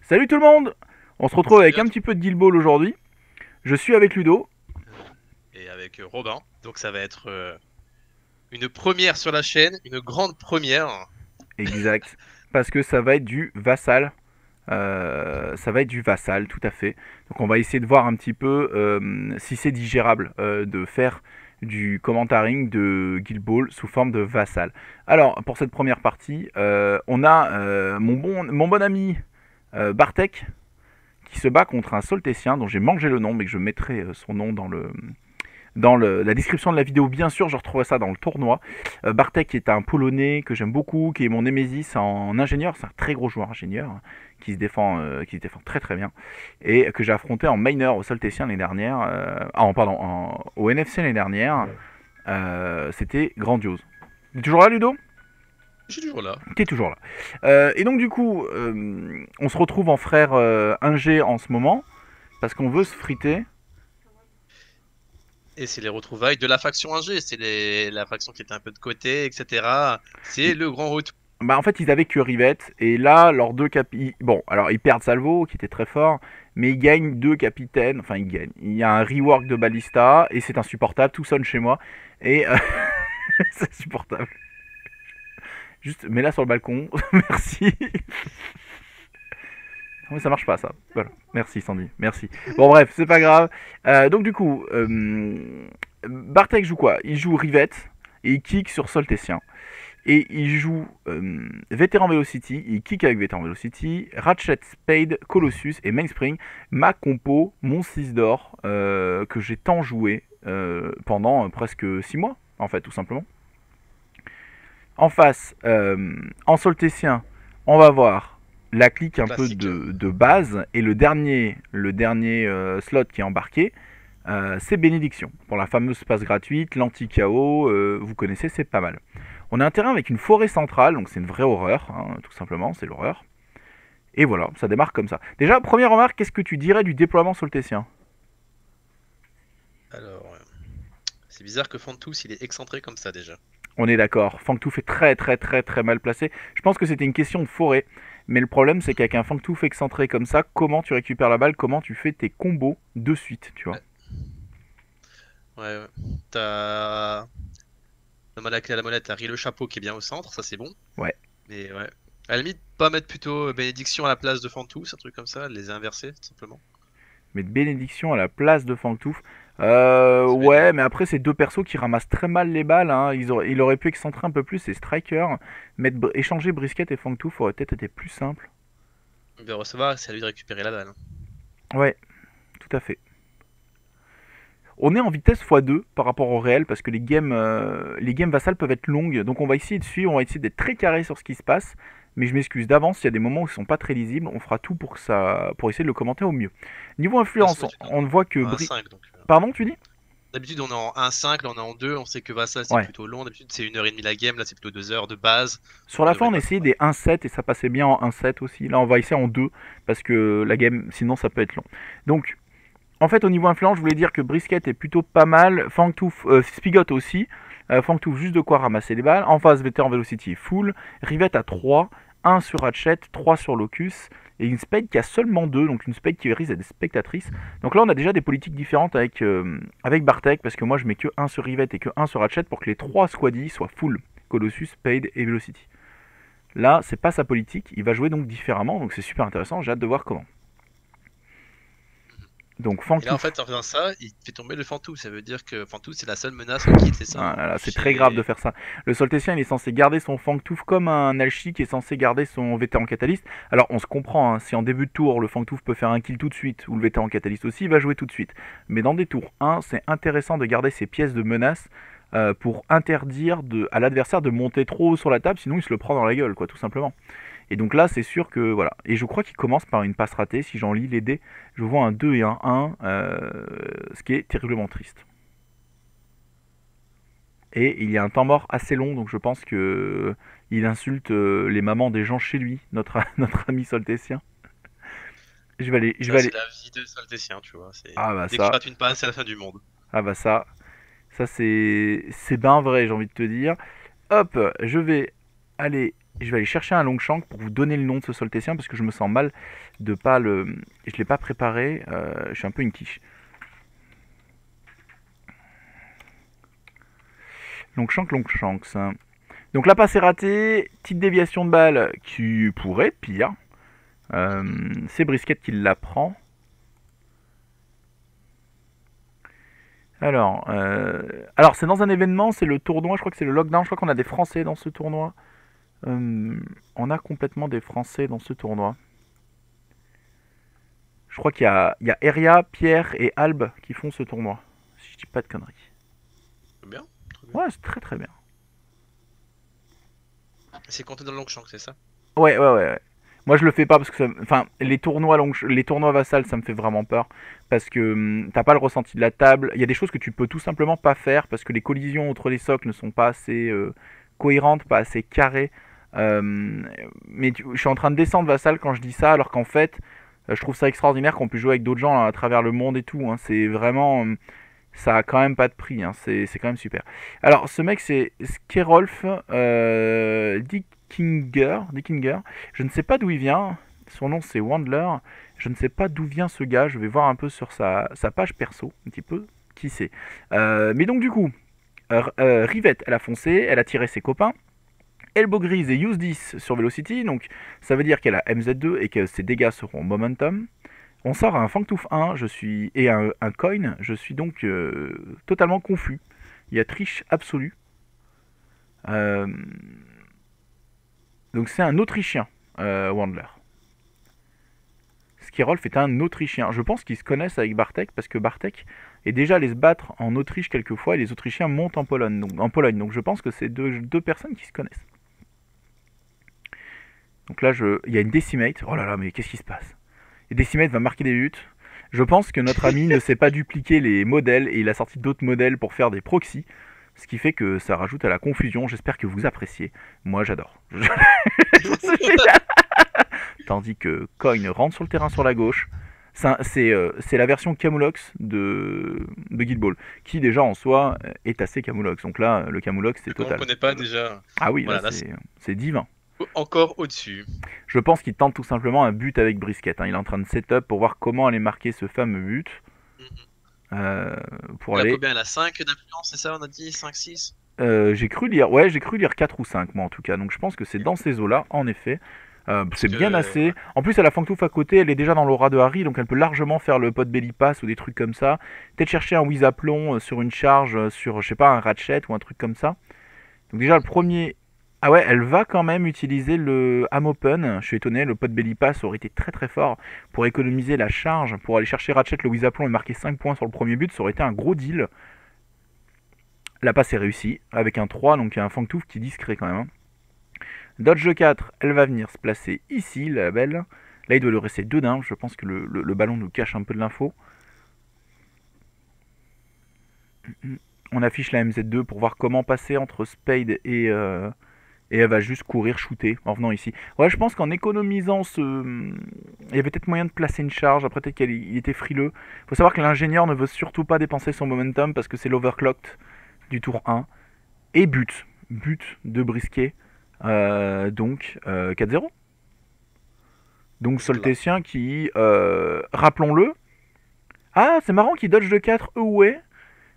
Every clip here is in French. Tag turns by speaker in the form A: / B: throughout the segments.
A: Salut tout le monde. On se retrouve avec
B: Salut à
A: un
B: toi.
A: petit peu de Guild Ball aujourd'hui. Je suis avec Ludo.
B: Et avec Robin. Donc ça va être une première sur la chaîne, une grande première.
A: Exact. Parce que ça va être du Vassal. Ça va être du Vassal, tout à fait. Donc on va essayer de voir un petit peu si c'est digérable de faire du commentaring de Guild Ball sous forme de Vassal. Alors, pour cette première partie, on a mon bon ami Bartek qui se bat contre un Soltécien dont j'ai mangé le nom, mais que je mettrai son nom dans la description de la vidéo, bien sûr, je retrouverai ça dans le tournoi. Bartek est un Polonais que j'aime beaucoup, qui est mon némésis en ingénieur. C'est un très gros joueur ingénieur qui se défend très très bien et que j'ai affronté en minor au Soltécien l'année dernière. Pardon, au NFC l'année dernière. C'était grandiose. Tu es toujours là, Ludo?
B: Je suis toujours là.
A: Tu es toujours là. Et donc du coup, on se retrouve en frère 1G en ce moment parce qu'on veut se friter.
B: Et c'est les retrouvailles de la faction 1G. C'est la faction qui était un peu de côté, etc. C'est le grand retour.
A: Bah en fait ils avaient que Rivette et là leurs deux bon alors ils perdent Salvo qui était très fort mais ils gagnent deux capitaines, enfin ils gagnent, il y a un rework de Ballista et c'est insupportable, tout sonne chez moi et c'est insupportable, juste mets-la sur le balcon. Merci. Non mais ça marche pas ça, voilà, merci Sandy, merci. Bon bref c'est pas grave. Donc du coup Bartek joue quoi? Il joue Rivette et il kick sur Soltécien. Et il joue Vétéran Velocity, il kick avec Vétéran Velocity, Ratchet, Spade, Colossus et Mainspring, ma compo, mon 6 d'or, que j'ai tant joué pendant presque 6 mois, en fait, tout simplement. En face, en Soltécien, on va voir la clique un peu
B: Classique.
A: de base, et le dernier slot qui est embarqué, c'est Bénédiction. Pour la fameuse passe gratuite, l'anti-KO, vous connaissez, c'est pas mal. On a un terrain avec une forêt centrale, donc c'est une vraie horreur, hein, tout simplement, c'est l'horreur. Et voilà, ça démarre comme ça. Déjà, première remarque, qu'est-ce que tu dirais du déploiement soltécien?
B: Alors, c'est bizarre que Fantous, il est excentré comme ça déjà.
A: On est d'accord, Fangtouf est très très très très mal placé. Je pense que c'était une question de forêt, mais le problème c'est qu'avec un Fangtouf excentré comme ça, comment tu récupères la balle, comment tu fais tes combos de suite, tu vois?
B: Ouais, ouais, ouais. T'as nomme la clé à la molette, t'as Ri le chapeau qui est bien au centre, ça c'est bon.
A: Ouais.
B: Mais ouais. À la limite, pas mettre plutôt Bénédiction à la place de Fantous, un truc comme ça, les inverser, tout simplement.
A: Mettre Bénédiction à la place de Fangtouf.
B: Ça fait
A: Ouais,
B: deux.
A: mais après, c'est deux persos qui ramassent très mal les balles, hein. Il aurait pu excentrer un peu plus ses strikers. Échanger Brisket et Fangtouf aurait peut-être été plus simple.
B: De recevoir, c'est à lui de récupérer la balle.
A: Ouais, tout à fait. On est en vitesse x2 par rapport au réel parce que les games vassales peuvent être longues. Donc on va essayer de suivre, on va essayer d'être très carré sur ce qui se passe. Mais je m'excuse d'avance, il y a des moments où ils sont pas très lisibles. On fera tout pour essayer de le commenter au mieux. Niveau
B: Là, c'est
A: influence,
B: d'habitude
A: on ne voit que
B: en 1-5, donc.
A: Pardon, tu dis?
B: D'habitude, on est en 1-5, là on est en 2, on sait que Vassal c'est
A: Ouais.
B: plutôt long. D'habitude, c'est 1h30 la game, là c'est plutôt 2 heures de base.
A: Sur
B: Donc on
A: la fin,
B: devrait
A: on
B: pas trop
A: essayait
B: mal.
A: des 1-7 et ça passait bien en 1-7 aussi. Là, on va essayer en 2 parce que la game, sinon, ça peut être long. Donc, en fait, au niveau influence, je voulais dire que Brisket est plutôt pas mal. Fangtooth, Spigot aussi. Fangtooth, juste de quoi ramasser les balles. En face, Veteran Velocity est full. Rivette à 3. 1 sur Hatchet, 3 sur Locus. Et une Spade qui a seulement 2. Donc une Spade qui risque à des spectatrices. Donc là, on a déjà des politiques différentes avec Bartek. Parce que moi, je mets que 1 sur Rivette et que 1 sur Hatchet pour que les 3 squaddies soient full. Colossus, Spade et Velocity. Là, c'est pas sa politique. Il va jouer donc différemment. Donc c'est super intéressant. J'ai hâte de voir comment. Donc
B: Et là, en
A: Fangtooth.
B: fait, en faisant ça, il fait tomber le Fantôme. Ça veut dire que Fantôme, c'est la seule menace en kit, c'est ça,
A: Ah
B: hein.
A: là là, c'est très grave de
B: Chez.
A: faire ça. Le Soltécien, il est censé garder son Fangtooth comme un Alchi qui est censé garder son vétéran catalyste. Alors, on se comprend, hein, si en début de tour, le Fangtooth peut faire un kill tout de suite, ou le vétéran catalyste aussi, il va jouer tout de suite. Mais dans des tours 1, c'est intéressant de garder ces pièces de menace pour interdire à l'adversaire de monter trop haut sur la table, sinon il se le prend dans la gueule, quoi, tout simplement. Et donc là, c'est sûr que, voilà. Et je crois qu'il commence par une passe ratée, si j'en lis les dés, je vois un 2 et un 1, ce qui est terriblement triste. Et il y a un temps mort assez long, donc je pense que il insulte les mamans des gens chez lui, notre, notre ami soltétien. Je vais
B: Ça,
A: aller.
B: c'est la vie de Saltécien, tu vois.
A: Ah bah
B: Dès que tu
A: ça,
B: rates une passe, c'est la fin du monde.
A: ah bah ça c'est bien vrai, j'ai envie de te dire. Hop, je vais aller Et je vais aller chercher un Longshank pour vous donner le nom de ce Soltétien parce que je me sens mal de pas le... Je l'ai pas préparé, je suis un peu une quiche. Longshank, ça. Donc la passe est ratée, petite déviation de balle qui pourrait être pire. C'est Brisket qui la prend. Alors c'est dans un événement, c'est le tournoi, je crois que c'est le lockdown, je crois qu'on a des Français dans ce tournoi. On a complètement des Français dans ce tournoi. Je crois qu'il y a Eria, Pierre et Albe qui font ce tournoi. Si je dis pas de conneries.
B: Très bien. Très bien.
A: Ouais, c'est très très bien.
B: C'est compté dans le Longshank, c'est ça?
A: Ouais. Moi je le fais pas parce que enfin les tournois vassals ça me fait vraiment peur parce que t'as pas le ressenti de la table. Il y a des choses que tu peux tout simplement pas faire parce que les collisions entre les socles ne sont pas assez cohérentes, pas assez carrées. Mais je suis en train de descendre vassal quand je dis ça alors qu'en fait je trouve ça extraordinaire qu'on puisse jouer avec d'autres gens à travers le monde et tout. Hein. C'est vraiment ça a quand même pas de prix. Hein. C'est quand même super. Alors ce mec c'est Skerolf Dickinger. Je ne sais pas d'où il vient. Son nom c'est Wandler. Je ne sais pas d'où vient ce gars. Je vais voir un peu sur sa page perso, un petit peu qui c'est. Mais donc du coup, Rivette, elle a foncé, elle a tiré ses copains. Elbow Grise et Use 10 sur Velocity, donc ça veut dire qu'elle a MZ2 et que ses dégâts seront Momentum. On sort un Fangtooth 1 et un Coin, je suis donc totalement confus. Il y a triche absolue. Euh, donc c'est un Autrichien, Wandler. Skirolf est un Autrichien. Je pense qu'ils se connaissent avec Bartek parce que Bartek est déjà allé se battre en Autriche quelquefois et les Autrichiens montent en Pologne. Donc je pense que c'est deux personnes qui se connaissent. Donc là, il y a une Decimate. Oh là là, mais qu'est-ce qui se passe? Et Decimate va marquer des buts. Je pense que notre ami ne sait pas dupliquer les modèles et il a sorti d'autres modèles pour faire des proxys. Ce qui fait que ça rajoute à la confusion. J'espère que vous appréciez. Moi, j'adore. Tandis que Coin rentre sur le terrain sur la gauche. C'est la version Camoulox de Guild Ball, qui déjà en soi est assez Camoulox. Donc là, le Camoulox, c'est total.
B: On connaît pas déjà.
A: Ah oui,
B: Voilà,
A: là, c'est divin.
B: Encore au-dessus.
A: Je pense qu'il tente tout simplement un but avec Brisket. Hein. Il est en train de setup pour voir comment aller marquer ce fameux but. Pour aller...
B: combien? Elle a 5 d'influence, c'est ça? On a dit 5-6?
A: J'ai cru lire 4 ou 5 moi en tout cas. Donc je pense que c'est dans ces eaux-là, en effet. C'est bien assez. En plus, elle a Fangtooth à côté, elle est déjà dans l'aura de Harry, donc elle peut largement faire le pot belly pass ou des trucs comme ça. Peut-être chercher un Whizaplon sur une charge, sur je sais pas, un Ratchet ou un truc comme ça. Donc déjà le premier. Ah ouais, elle va quand même utiliser le Ham Open. Je suis étonné, le pot belly pass aurait été très très fort pour économiser la charge, pour aller chercher Ratchet, le Whizaplon et marquer 5 points sur le premier but. Ça aurait été un gros deal. La passe est réussie avec un 3, donc il y a un Fangtooth qui est discret quand même. Dodge 4, elle va venir se placer ici, la belle. Là, il doit lui rester 2 d'un. Je pense que le ballon nous cache un peu de l'info. On affiche la MZ2 pour voir comment passer entre Spade et elle va juste courir, shooter en venant ici. Ouais, je pense qu'en économisant il y avait peut-être moyen de placer une charge. Après, peut-être qu'il était frileux. Il faut savoir que l'ingénieur ne veut surtout pas dépenser son momentum parce que c'est l'overclocked du tour 1. Et but de Brisket. Donc 4-0. Donc Soltétien qui, rappelons-le, ah c'est marrant qu'il dodge de 4 away,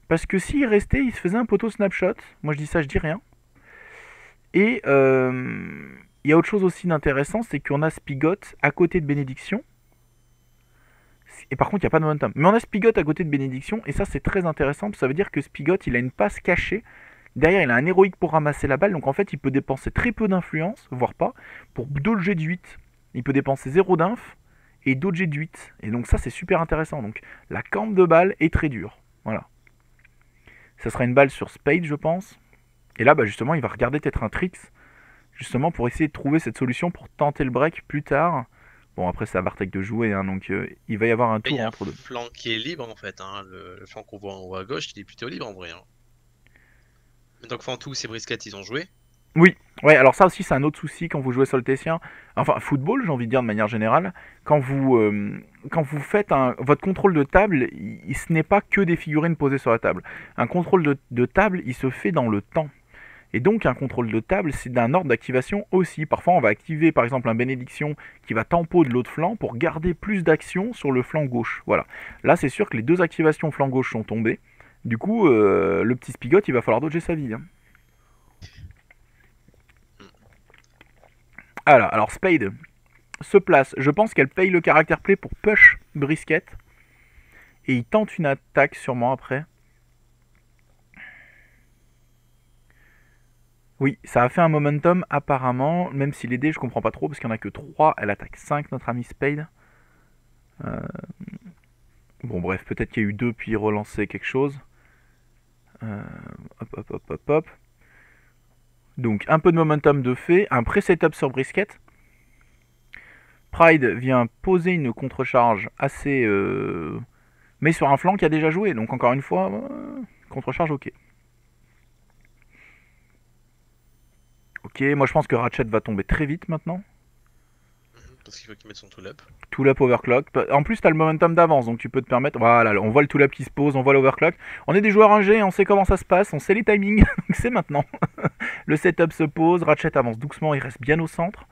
A: parce que s'il restait il se faisait un poteau snapshot, moi je dis ça je dis rien. Et il y a autre chose aussi d'intéressant, c'est qu'on a Spigot à côté de Bénédiction, et par contre il n'y a pas de momentum, mais on a Spigot à côté de Bénédiction, et ça c'est très intéressant, parce que ça veut dire que Spigot il a une passe cachée. Derrière, il a un héroïque pour ramasser la balle, donc en fait, il peut dépenser très peu d'influence, voire pas, pour dodger de 8. Il peut dépenser 0 d'inf et dodger de 8. Et donc ça, c'est super intéressant. Donc la campe de balle est très dure. Voilà. Ça sera une balle sur Spade, je pense. Et là, bah, justement, il va regarder peut-être un tricks, justement pour essayer de trouver cette solution pour tenter le break plus tard. Bon, après, c'est à Bartek de jouer, hein, donc il va y avoir un tour entre deux.
B: Il y a un flanc qui est libre, en fait. Hein. Le flanc qu'on voit en haut à gauche, il est plutôt libre, en vrai. Hein. Donc Fangtooth et Brisket, ils ont joué.
A: Oui, ouais, alors ça aussi c'est un autre souci quand vous jouez Soltétien, enfin football j'ai envie de dire de manière générale, quand vous faites votre contrôle de table, ce n'est pas que des figurines posées sur la table. Un contrôle de table, il se fait dans le temps. Et donc un contrôle de table, c'est d'un ordre d'activation aussi. Parfois on va activer par exemple un bénédiction qui va tempo de l'autre flanc pour garder plus d'action sur le flanc gauche. Voilà. Là c'est sûr que les deux activations flanc gauche sont tombées. Du coup, le petit Spigot, il va falloir dodger sa vie. Hein. Alors Spade se place. Je pense qu'elle paye le caractère play pour push Brisket. Et il tente une attaque sûrement après. Oui, ça a fait un momentum apparemment, même si les dés je comprends pas trop parce qu'il n'y en a que 3, elle attaque 5 notre ami Spade. Bon bref, peut-être qu'il y a eu 2 puis relancer quelque chose. Hop. Donc un peu de momentum de fait, un pré-setup sur Brisket. Pride vient poser une contre-charge assez... mais sur un flanc qui a déjà joué, donc encore une fois, contre-charge ok. Ok, moi je pense que Ratchet va tomber très vite maintenant.
B: Parce qu'il faut qu'il mette son tool-up.
A: Tool-up overclock. En plus, t'as le momentum d'avance, donc tu peux te permettre. Voilà, on voit le tool-up qui se pose, on voit l'overclock. On est des joueurs 1G, on sait comment ça se passe, on sait les timings, donc c'est maintenant. Le setup se pose, Ratchet avance doucement, il reste bien au centre.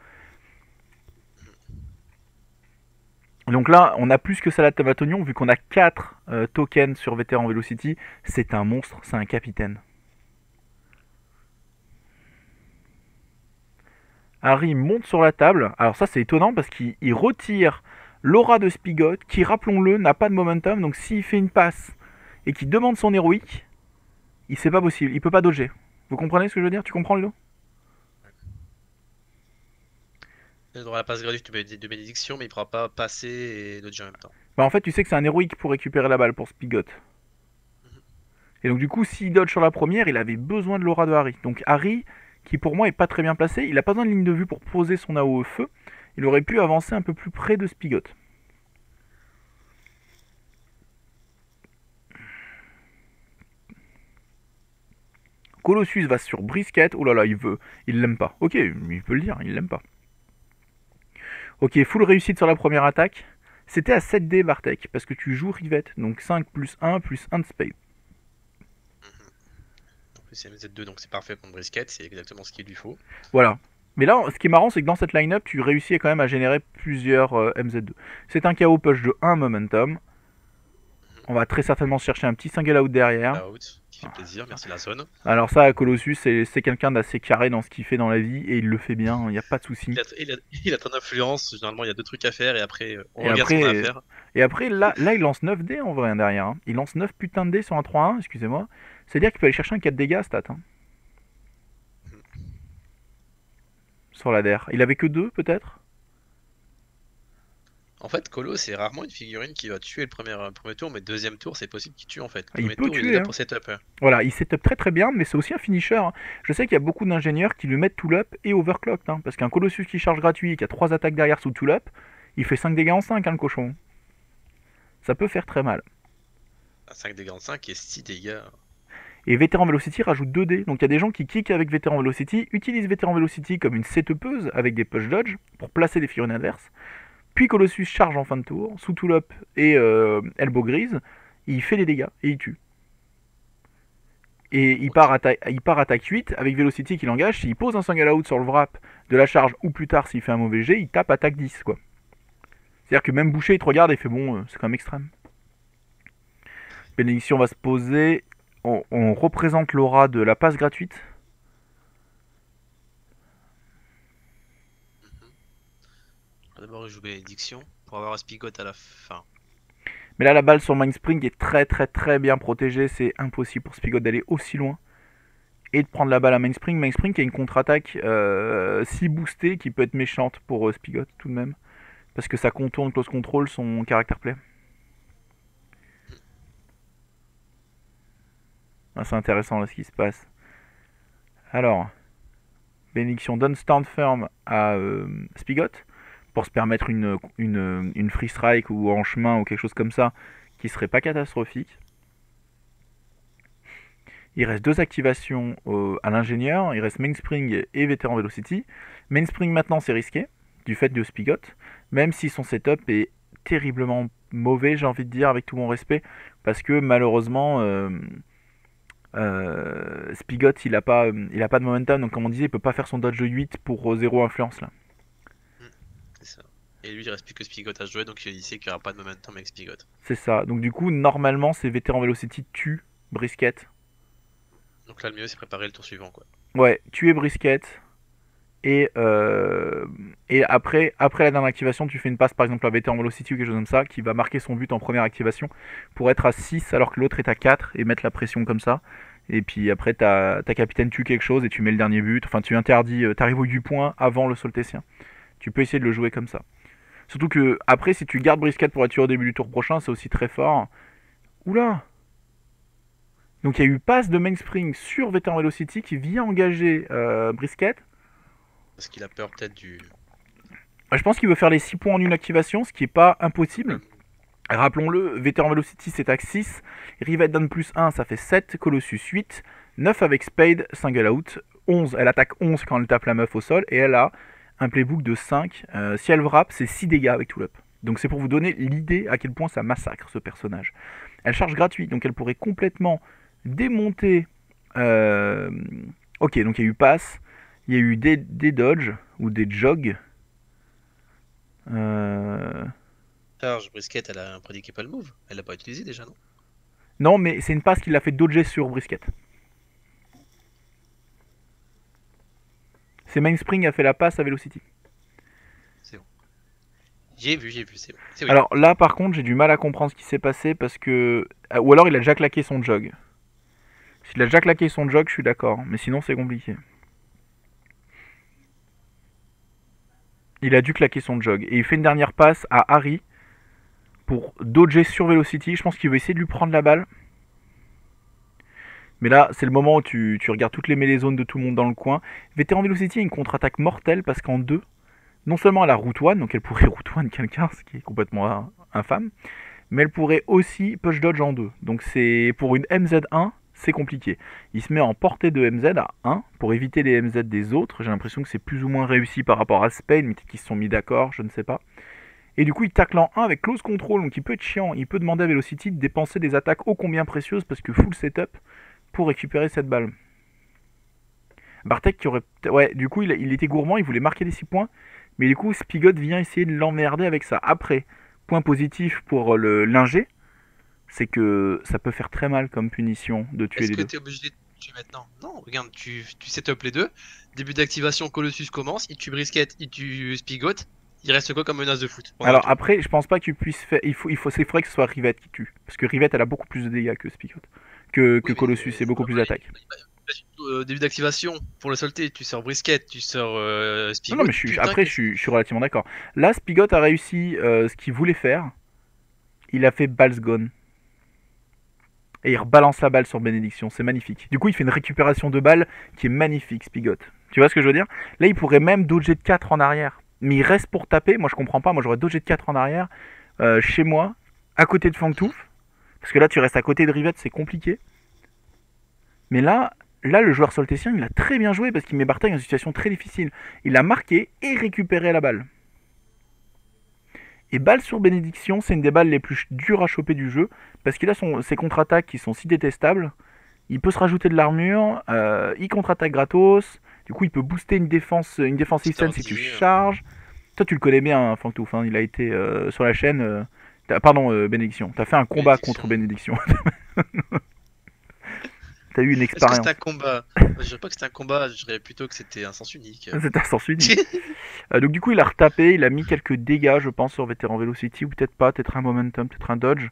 A: Donc là, on a plus que salade tomate oignon, vu qu'on a 4 tokens sur Veteran Velocity. C'est un monstre, c'est un capitaine. Harry monte sur la table. Alors ça c'est étonnant parce qu'il retire l'aura de Spigot qui, rappelons-le, n'a pas de momentum. Donc s'il fait une passe et qu'il demande son héroïque, c'est pas possible, il peut pas dodger. Vous comprenez ce que je veux dire? Tu comprends, Ludo?
B: Il a le droit à la passe gratuite de bénédiction, mais il pourra pas passer et dodger en même temps.
A: Bah en fait tu sais que c'est un héroïque pour récupérer la balle pour Spigot. Et donc du coup s'il dodge sur la première, il avait besoin de l'aura de Harry. Donc Harry, qui pour moi est pas très bien placé, il a pas besoin de ligne de vue pour poser son AOE feu. Il aurait pu avancer un peu plus près de Spigot. Colossus va sur Brisket. Oh là là, il l'aime pas. Ok, il peut le dire, il l'aime pas. Ok, full réussite sur la première attaque. C'était à 7D Bartek, parce que tu joues Rivet, donc 5 plus 1 de Spade.
B: En plus c'est MZ2, donc c'est parfait contre Brisket, c'est exactement ce qu'il lui faut.
A: Voilà. Mais là, ce qui est marrant, c'est que dans cette line-up, tu réussis quand même à générer plusieurs MZ2. C'est un KO push de 1 momentum. On va très certainement chercher un petit single out derrière.
B: Out, qui fait plaisir, merci la zone.
A: Alors ça, Colossus, c'est quelqu'un d'assez carré dans ce qu'il fait dans la vie, et il le fait bien, il n'y a pas de souci.
B: Il a ton influence, généralement il y a 2 trucs à faire, et après on regarde ce qu'on a à faire.
A: Et après, là il lance 9 dés en vrai derrière. Hein. Il lance 9 putains de dés sur un 3-1, excusez-moi. C'est-à-dire qu'il peut aller chercher un 4 dégâts stat. Hein. Sur la DER. Il avait que 2 peut-être.
B: En fait, Colo, c'est rarement une figurine qui va tuer le premier tour, mais deuxième tour, c'est possible qu'il tue en fait.
A: Il
B: Premier
A: peut
B: tour,
A: tuer,
B: il est là
A: hein.
B: pour setup.
A: Voilà, il setup très très bien, mais c'est aussi un finisher. Hein. Je sais qu'il y a beaucoup d'ingénieurs qui lui mettent tool-up et overclocked. Hein, parce qu'un Colossus qui charge gratuit et qui a 3 attaques derrière sous tool-up, il fait 5 dégâts en 5, hein, le cochon. Ça peut faire très mal.
B: 5 dégâts en 5 et 6 dégâts.
A: Et Veteran Velocity rajoute 2 dés. Donc il y a des gens qui kick avec Veteran Velocity, utilisent Veteran Velocity comme une setupeuse avec des push dodge pour placer des figurines adverses. Puis Colossus charge en fin de tour, sous tool-up et elbow grise, il fait des dégâts et il tue. Et il part attaque 8 avec Velocity qui l'engage. S'il pose un single out sur le wrap de la charge ou plus tard s'il fait un mauvais jet, il tape attaque 10 quoi. C'est-à-dire que même Boucher il te regarde et fait bon, c'est quand même extrême. Bénédiction va se poser. On représente l'aura de la passe gratuite.
B: D'abord, il joue bénédiction pour avoir un Spigot à la fin.
A: Mais là, la balle sur Mindspring est très très très bien protégée. C'est impossible pour Spigot d'aller aussi loin et de prendre la balle à Mindspring. Mindspring qui a une contre-attaque si boostée qui peut être méchante pour Spigot tout de même. Parce que ça contourne close control son caractère play. Ah, c'est intéressant là ce qui se passe. Alors, bénédiction donne stand firm à Spigot pour se permettre une free strike ou en chemin ou quelque chose comme ça qui serait pas catastrophique. Il reste 2 activations à l'ingénieur, il reste Mainspring et Veteran Velocity. Mainspring maintenant c'est risqué du fait de Spigot, même si son setup est terriblement mauvais, j'ai envie de dire avec tout mon respect, parce que malheureusement Spigot, il a pas de momentum, donc comme on disait, il peut pas faire son dodge de 8 pour 0 influence là.
B: Hmm, c'est ça. Et lui, il reste plus que Spigot à jouer, donc il sait qu'il n'y aura pas de momentum avec Spigot.
A: C'est ça. Donc du coup, normalement, ces vétérans Velocity tuent Brisket.
B: Donc là, le mieux, c'est préparer le tour suivant, quoi.
A: Ouais, tuer Brisket. Et, euh, et après la dernière activation, tu fais une passe par exemple à Vétéran Velocity ou quelque chose comme ça, qui va marquer son but en première activation pour être à 6 alors que l'autre est à 4 et mettre la pression comme ça. Et puis après, ta capitaine tue quelque chose et tu mets le dernier but. Enfin, tu interdis, t'arrives au du point avant le Soltétien. Tu peux essayer de le jouer comme ça. Surtout que après, si tu gardes Brisket pour être tué au début du tour prochain, c'est aussi très fort. Oula. Donc il y a eu passe de Mainspring sur Vétéran Velocity qui vient engager Brisket.
B: Parce qu'il a peur peut-être du.
A: Je pense qu'il veut faire les 6 points en une activation, ce qui n'est pas impossible.
B: Ouais.
A: Rappelons-le, Veteran Velocity c'est axe 6, Rivet donne plus 1, ça fait 7, Colossus 8, 9 avec Spade, single out, 11, elle attaque 11 quand elle tape la meuf au sol, et elle a un playbook de 5. Si elle wrap, c'est 6 dégâts avec tout up. Donc c'est pour vous donner l'idée à quel point ça massacre ce personnage. Elle charge gratuit, donc elle pourrait complètement démonter... euh, Ok, donc il y a eu pass, il y a eu des dodges, ou des jogs. Euh...
B: Charge, Brisket, elle a un predicable move. Elle l'a pas utilisé déjà, non?
A: Non, mais c'est une passe qui l'a fait dodger sur Brisket. C'est Mainspring a fait la passe à Velocity.
B: C'est bon. J'ai vu, c'est bon. C'est oui.
A: Alors là, par contre, j'ai du mal à comprendre ce qui s'est passé parce que. Ou alors il a déjà claqué son jog. S'il a déjà claqué son jog, je suis d'accord. Mais sinon, c'est compliqué. Il a dû claquer son jog. Et il fait une dernière passe à Harry pour dodger sur Velocity. Je pense qu'il veut essayer de lui prendre la balle. Mais là, c'est le moment où tu regardes toutes les mêlées zones de tout le monde dans le coin. Vétéran Velocity a une contre-attaque mortelle parce qu'en 2, non seulement elle a route one, donc elle pourrait route one quelqu'un, ce qui est complètement infâme, mais elle pourrait aussi push dodge en 2. Donc c'est pour une MZ1, c'est compliqué. Il se met en portée de MZ à 1 pour éviter les MZ des autres. J'ai l'impression que c'est plus ou moins réussi par rapport à Spade, mais peut-être qu'ils se sont mis d'accord, je ne sais pas. Et du coup, il tacle en 1 avec close control, donc il peut être chiant. Il peut demander à Velocity de dépenser des attaques ô combien précieuses parce que full setup pour récupérer cette balle. Bartek qui aurait. Ouais, du coup, il était gourmand, il voulait marquer les 6 points. Mais du coup, Spigot vient essayer de l'emmerder avec ça. Après, point positif pour le l'ingé, c'est que ça peut faire très mal comme punition de tuer
B: Est-ce
A: les
B: que
A: deux.
B: t'es obligé de tuer maintenant? Non, regarde, tu setup les deux. Début d'activation, Colossus commence, il tue Brisket, il tue Spigot. Il reste quoi comme menace de foot pendant un
A: Alors
B: tour?
A: après, je pense pas que tu puisses faire. C'est vrai que ce soit Rivet qui tue. Parce que Rivet, elle a beaucoup plus de dégâts que Spigot. Que
B: Oui, mais
A: Colossus, et beaucoup plus d'attaques.
B: début d'activation, pour le solté, tu sors Brisket, tu sors
A: Non, non,
B: Spigot.
A: mais
B: Putain,
A: après,
B: qu'est-ce que.
A: je suis relativement d'accord. Là, Spigot a réussi ce qu'il voulait faire. Il a fait Balls Gone. Et il rebalance la balle sur Bénédiction. C'est magnifique. Du coup, il fait une récupération de balle qui est magnifique, Spigot. Tu vois ce que je veux dire? Là, il pourrait même dodger de 4 en arrière. Mais il reste pour taper. Moi, je comprends pas. Moi, j'aurais dodgé de 4 en arrière chez moi, à côté de
B: Mhm.
A: Fangtouf. Parce que là, tu restes à côté de Rivette, c'est compliqué. Mais là, le joueur soltétien, il a très bien joué parce qu'il met Bartek dans une situation très difficile. Il a marqué et récupéré la balle. Et balle sur Bénédiction, c'est une des balles les plus dures à choper du jeu parce qu'il a ses contre-attaques qui sont si détestables. Il peut se rajouter de l'armure, il contre-attaque gratos. Du coup, il peut booster une defensive
B: Mister
A: stance si tu
B: D.
A: charges. Toi, tu le connais bien, hein, Fangtouf. Hein, il a été sur la chaîne. Pardon, Bénédiction. T'as fait un combat
B: Bénédiction.
A: contre Bénédiction. T'as eu une
B: Est-ce que c'était un
A: expérience.
B: combat? Je dirais pas que c'était un combat, je dirais plutôt que c'était un sens unique.
A: C'est un sens unique. Donc du coup, il a retapé, il a mis quelques dégâts, je pense, sur Veteran Velocity, ou peut-être pas, peut-être un momentum, peut-être un dodge.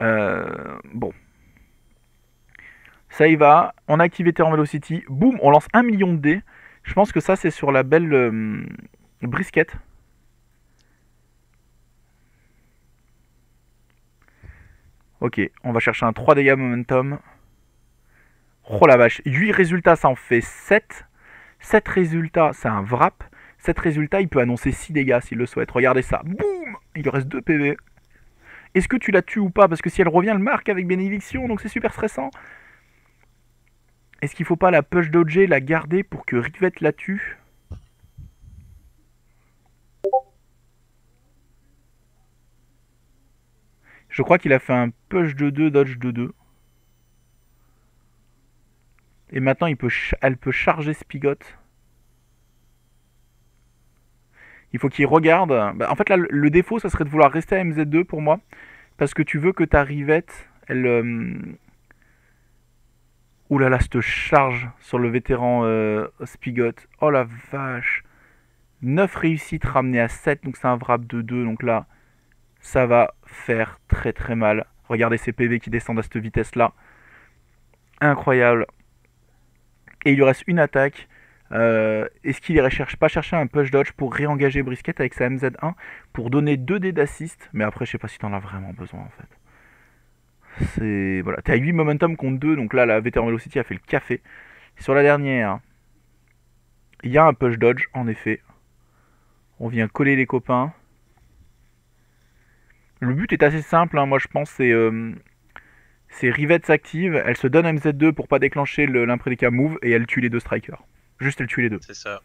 A: Bon, ça y va, on a activé Veteran Velocity, boum, on lance 1 million de dés. Je pense que ça, c'est sur la belle brisquette. Ok, on va chercher un 3 dégâts momentum. Oh la vache, 8 résultats, ça en fait 7. 7 résultats, c'est un wrap. 7 résultats, il peut annoncer 6 dégâts s'il le souhaite. Regardez ça, boum, il lui reste 2 PV. Est-ce que tu la tues ou pas? Parce que si elle revient, elle marque avec bénédiction, donc c'est super stressant. Est-ce qu'il faut pas la push dodger, la garder pour que Rivette la tue? Je crois qu'il a fait un push de 2, dodge de 2. Et maintenant, elle peut charger Spigot. Il faut qu'il regarde. Bah, en fait, là, le défaut, ça serait de vouloir rester à MZ2 pour moi. Parce que tu veux que ta rivette, elle... Ouh là là, cette charge sur le vétéran Spigot. Oh la vache. 9 réussites ramenées à 7, donc c'est un wrap de 2. Donc là, ça va faire très très mal. Regardez ces PV qui descendent à cette vitesse-là. Incroyable. Et il lui reste une attaque. Est-ce qu'il irait pas chercher un push dodge pour réengager Brisket avec sa MZ1 pour donner 2 dés d'assist? Mais après, je sais pas si t'en as vraiment besoin en fait. C'est voilà, t'es à 8 momentum contre 2, donc là la Veteran Velocity a fait le café. Sur la dernière, il y a un push dodge en effet. On vient coller les copains. Le but est assez simple, hein, moi je pense c'est Rivette s'active, elle se donne MZ2 pour pas déclencher l'imprédicat move et elle tue les deux strikers. Juste elle tue les deux.
B: C'est ça.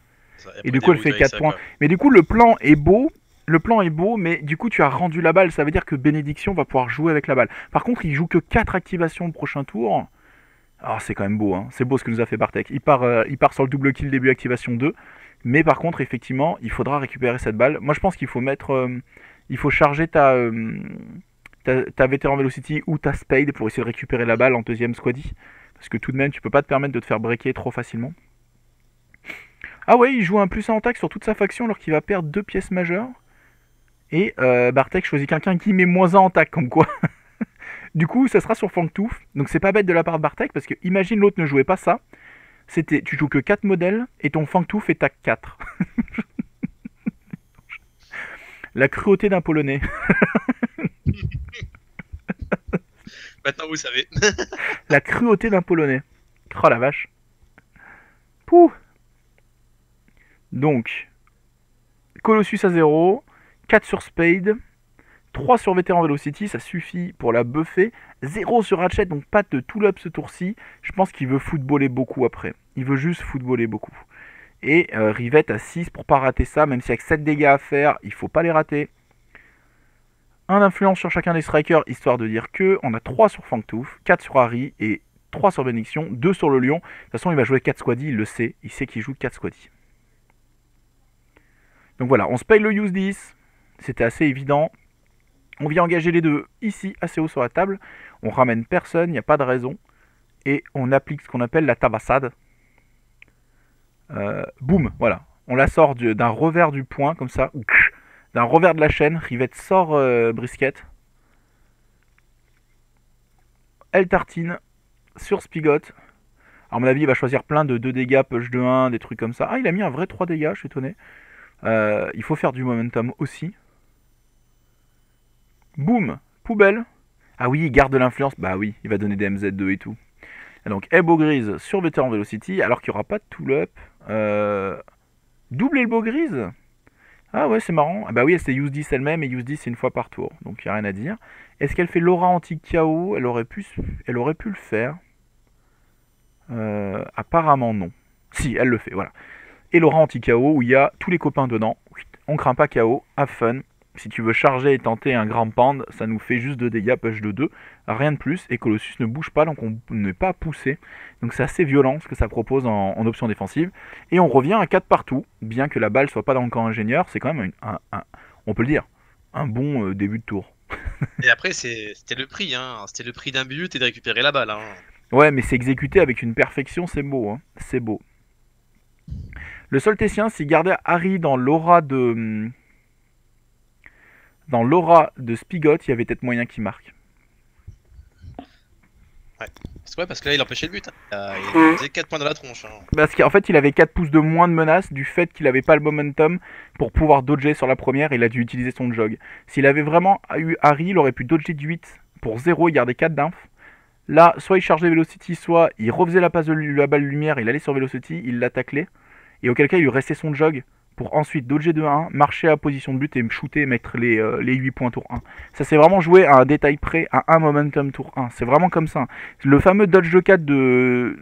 A: Et du coup elle fait 4 points. Mais du coup le plan est beau. Le plan est beau, mais du coup tu as rendu la balle, ça veut dire que Bénédiction va pouvoir jouer avec la balle. Par contre, il joue que 4 activations le prochain tour. Alors c'est quand même beau, hein. C'est beau ce que nous a fait Bartek. Il part sur le double kill début activation 2, mais par contre, effectivement, il faudra récupérer cette balle. Moi je pense qu'il faut mettre... il faut charger ta Veteran Velocity ou ta Spade pour essayer de récupérer la balle en deuxième squaddy. Parce que tout de même, tu peux pas te permettre de te faire breaker trop facilement. Ah ouais, il joue un +1 en attaque sur toute sa faction alors qu'il va perdre 2 pièces majeures. Et Bartek choisit quelqu'un qui met -1 en tac, comme quoi. Du coup, ça sera sur Fangtooth. Donc c'est pas bête de la part de Bartek, parce que imagine l'autre ne jouait pas ça. C'était, tu joues que 4 modèles, et ton Fangtooth est tac 4. La cruauté d'un Polonais.
B: Maintenant vous savez.
A: La cruauté d'un Polonais. Oh la vache. Pouh. Donc, Colossus à 0, 4 sur Spade, 3 sur Veteran Velocity, ça suffit pour la buffer. 0 sur Ratchet, donc pas de tout up ce tour-ci. Je pense qu'il veut footballer beaucoup après. Il veut juste footballer beaucoup. Et Rivette à 6 pour pas rater ça, même si avec 7 dégâts à faire, il faut pas les rater. 1 d'influence sur chacun des strikers, histoire de dire que on a 3 sur Fangtooth, 4 sur Harry et 3 sur Bénédiction, 2 sur le Lion. De toute façon, il va jouer 4 squaddy, il le sait. Il sait qu'il joue 4 squaddy. Donc voilà, on se paye le use 10. C'était assez évident. On vient engager les deux ici, assez haut sur la table. On ramène personne, il n'y a pas de raison. Et on applique ce qu'on appelle la tabassade. Boum, voilà. On la sort d'un revers du poing, comme ça. D'un revers de la chaîne. Rivette sort Brisket. Elle tartine sur Spigot. À mon avis, il va choisir plein de 2 dégâts, push de 1, des trucs comme ça. Ah, il a mis un vrai 3 dégâts, je suis étonné. Il faut faire du momentum aussi. Boum, poubelle. Ah oui, il garde de l'influence. Bah oui, il va donner des MZ2 et tout. Et donc, Elbow Grise sur Veteran Velocity, alors qu'il n'y aura pas de tool-up. Double Elbow Grise. Ah ouais, c'est marrant. Ah bah oui, c'est use 10 elle-même, et use 10 c'est une fois par tour. Donc, il n'y a rien à dire. Est-ce qu'elle fait l'aura anti-KO? Elle aurait pu le faire. Apparemment non. Si, elle le fait, voilà. Et l'aura anti-KO où il y a tous les copains dedans. On craint pas KO, have fun. Si tu veux charger et tenter un grand pand, ça nous fait juste 2 dégâts, push de 2, rien de plus. Et Colossus ne bouge pas, donc on n'est pas poussé. Donc c'est assez violent ce que ça propose en option défensive. Et on revient à 4 partout, bien que la balle soit pas dans le camp ingénieur, c'est quand même on peut le dire, un bon début de tour.
B: Et après, c'était le prix, hein. C'était le prix d'un but et de récupérer la balle, hein.
A: Ouais, mais c'est exécuté avec une perfection, c'est beau, hein. C'est beau. Le Soltétien, s'il gardait Harry dans l'aura de Spigot, il y avait peut-être moyen qu'il marque.
B: Ouais. Parce que là, il empêchait le but, hein. Il faisait 4 points dans la tronche, hein.
A: Parce qu'en fait, il avait 4 pouces de moins de menace du fait qu'il n'avait pas le momentum pour pouvoir dodger sur la première. Il a dû utiliser son jog. S'il avait vraiment eu Harry, il aurait pu dodger du 8 pour 0 et garder 4 d'inf. Là, soit il chargeait Velocity, soit il refaisait la passe de la balle lumière, il allait sur Velocity, il la taclait. Et auquel cas, il lui restait son jog pour ensuite dodger de 1, marcher à position de but et me shooter et mettre les 8 points tour 1. Ça s'est vraiment joué à un détail près, à un momentum tour 1. C'est vraiment comme ça. Le fameux dodge de 4 de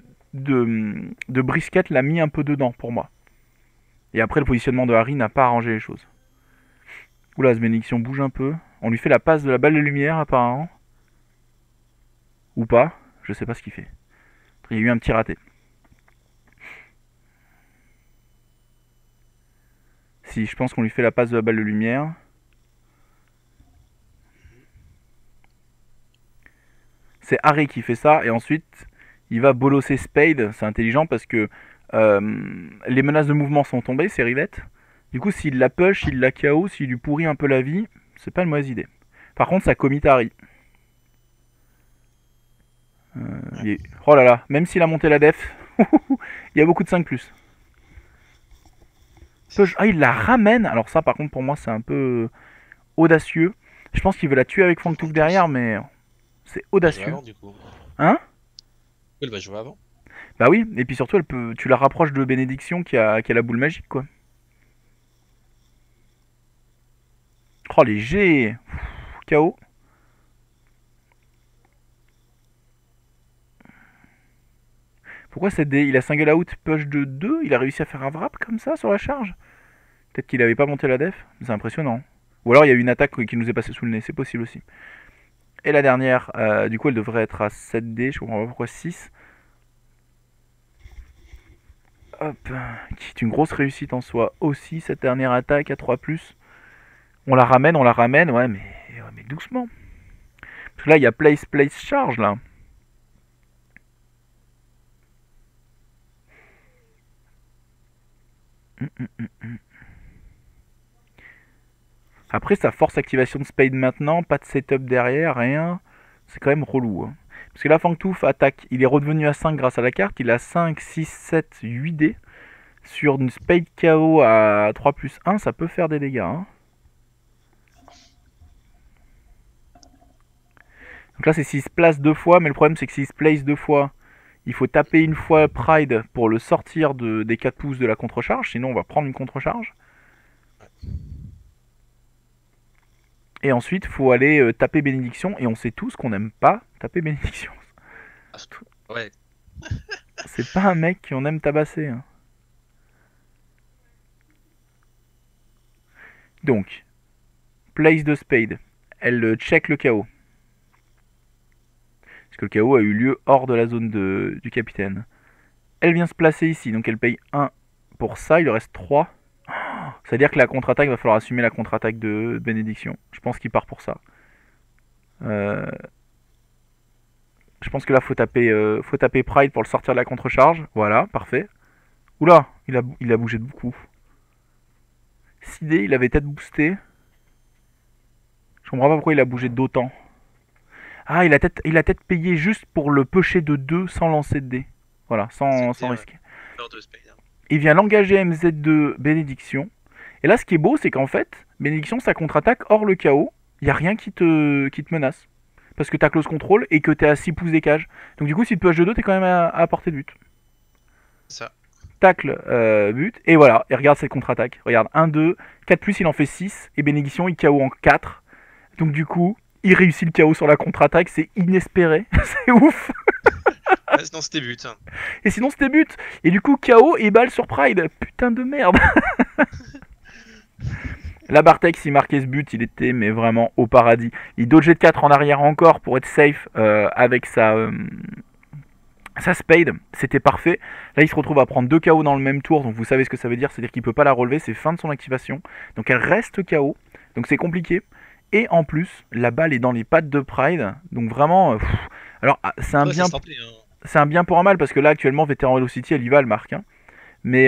A: Brisket l'a mis un peu dedans pour moi. Et après, le positionnement de Harry n'a pas arrangé les choses. Oula, ce bénédiction bouge un peu. On lui fait la passe de la balle de lumière apparemment. Ou pas, je sais pas ce qu'il fait. Il y a eu un petit raté. Si, je pense qu'on lui fait la passe de la balle de lumière. C'est Harry qui fait ça, et ensuite, il va bolosser Spade. C'est intelligent parce que les menaces de mouvement sont tombées, c'est Rivette. Du coup, s'il la push, il la KO, s'il lui pourrit un peu la vie, c'est pas une mauvaise idée. Par contre, ça commit Harry. Oh là là, même s'il a monté la def, il y a beaucoup de 5+. Ah, il la ramène. Alors ça, par contre, pour moi, c'est un peu audacieux. Je pense qu'il veut la tuer avec Fangtouf derrière, mais c'est
B: Il va jouer
A: audacieux.
B: avant du coup.
A: Hein?
B: Il va jouer avant.
A: Bah oui, et puis surtout, tu la rapproches de Bénédiction qui a la boule magique, quoi. Oh, les G. KO. Pourquoi cette D? Il a single out push de 2. Il a réussi à faire un wrap comme ça sur la charge. Peut-être qu'il avait pas monté la def. C'est impressionnant. Ou alors il y a eu une attaque qui nous est passée sous le nez. C'est possible aussi. Et la dernière, du coup, elle devrait être à 7D. Je comprends pas pourquoi 6. Hop. Qui est une grosse réussite en soi aussi, cette dernière attaque à 3+. On la ramène. Ouais, mais doucement. Parce que là, il y a place, charge, là. Après, ça force activation de Spade maintenant, pas de setup derrière, rien. C'est quand même relou. Hein. Parce que là, Fangtouf attaque, il est redevenu à 5 grâce à la carte. Il a 5, 6, 7, 8D. Sur une Spade KO à 3+1, ça peut faire des dégâts. Hein. Donc là, c'est s'il se place 2 fois, mais le problème, c'est que s'il se place 2 fois, il faut taper une fois Pride pour le sortir des 4 pouces de la contre-charge. Sinon, on va prendre une contre-charge. Et ensuite, il faut aller taper Bénédiction. Et on sait tous qu'on n'aime pas taper Bénédiction.
B: Ouais.
A: C'est pas un mec qu'on aime tabasser. Hein. Donc, place de Spade. Elle check le KO. Parce que le KO a eu lieu hors de la zone du capitaine. Elle vient se placer ici. Donc elle paye 1 pour ça. Il lui reste 3. C'est-à-dire que la contre-attaque, il va falloir assumer la contre-attaque de Bénédiction. Je pense qu'il part pour ça. Je pense que là, faut taper Pride pour le sortir de la contre-charge. Voilà, parfait. Oula, il a bougé de beaucoup. 6D, il avait peut-être boosté. Je comprends pas pourquoi il a bougé d'autant. Ah, il a peut-être payé juste pour le pusher de 2 sans lancer de dés. Voilà, sans risquer. Il vient l'engager MZ2 Bénédiction. Et là, ce qui est beau, c'est qu'en fait, Bénédiction, ça contre-attaque hors le KO. Il n'y a rien qui te menace. Parce que t'as close control et que t'es à 6 pouces des cages. Donc du coup, si tu push de 2, t'es quand même à portée de but.
B: Ça.
A: Tacle, but. Et voilà, et regarde cette contre-attaque. Regarde, 1, 2, 4+, il en fait 6. Et Bénédiction, il KO en 4. Donc du coup, il réussit le KO sur la contre-attaque. C'est inespéré. C'est ouf.
B: Ouais, sinon c'était but. Hein.
A: Et sinon c'était but. Et du coup KO et balle sur Pride. Putain de merde. La Bartek, s'il marquait ce but, il était mais vraiment au paradis. Il dodgeait de 4 en arrière encore pour être safe avec sa Spade. C'était parfait. Là, il se retrouve à prendre 2 KO dans le même tour. Donc vous savez ce que ça veut dire. C'est-à-dire qu'il ne peut pas la relever. C'est fin de son activation. Donc elle reste KO. Donc c'est compliqué. Et en plus, la balle est dans les pattes de Pride. Donc vraiment... Alors c'est un bien... C'est un bien pour un mal parce que là actuellement Veteran Velocity elle y va, elle marque. Hein. Mais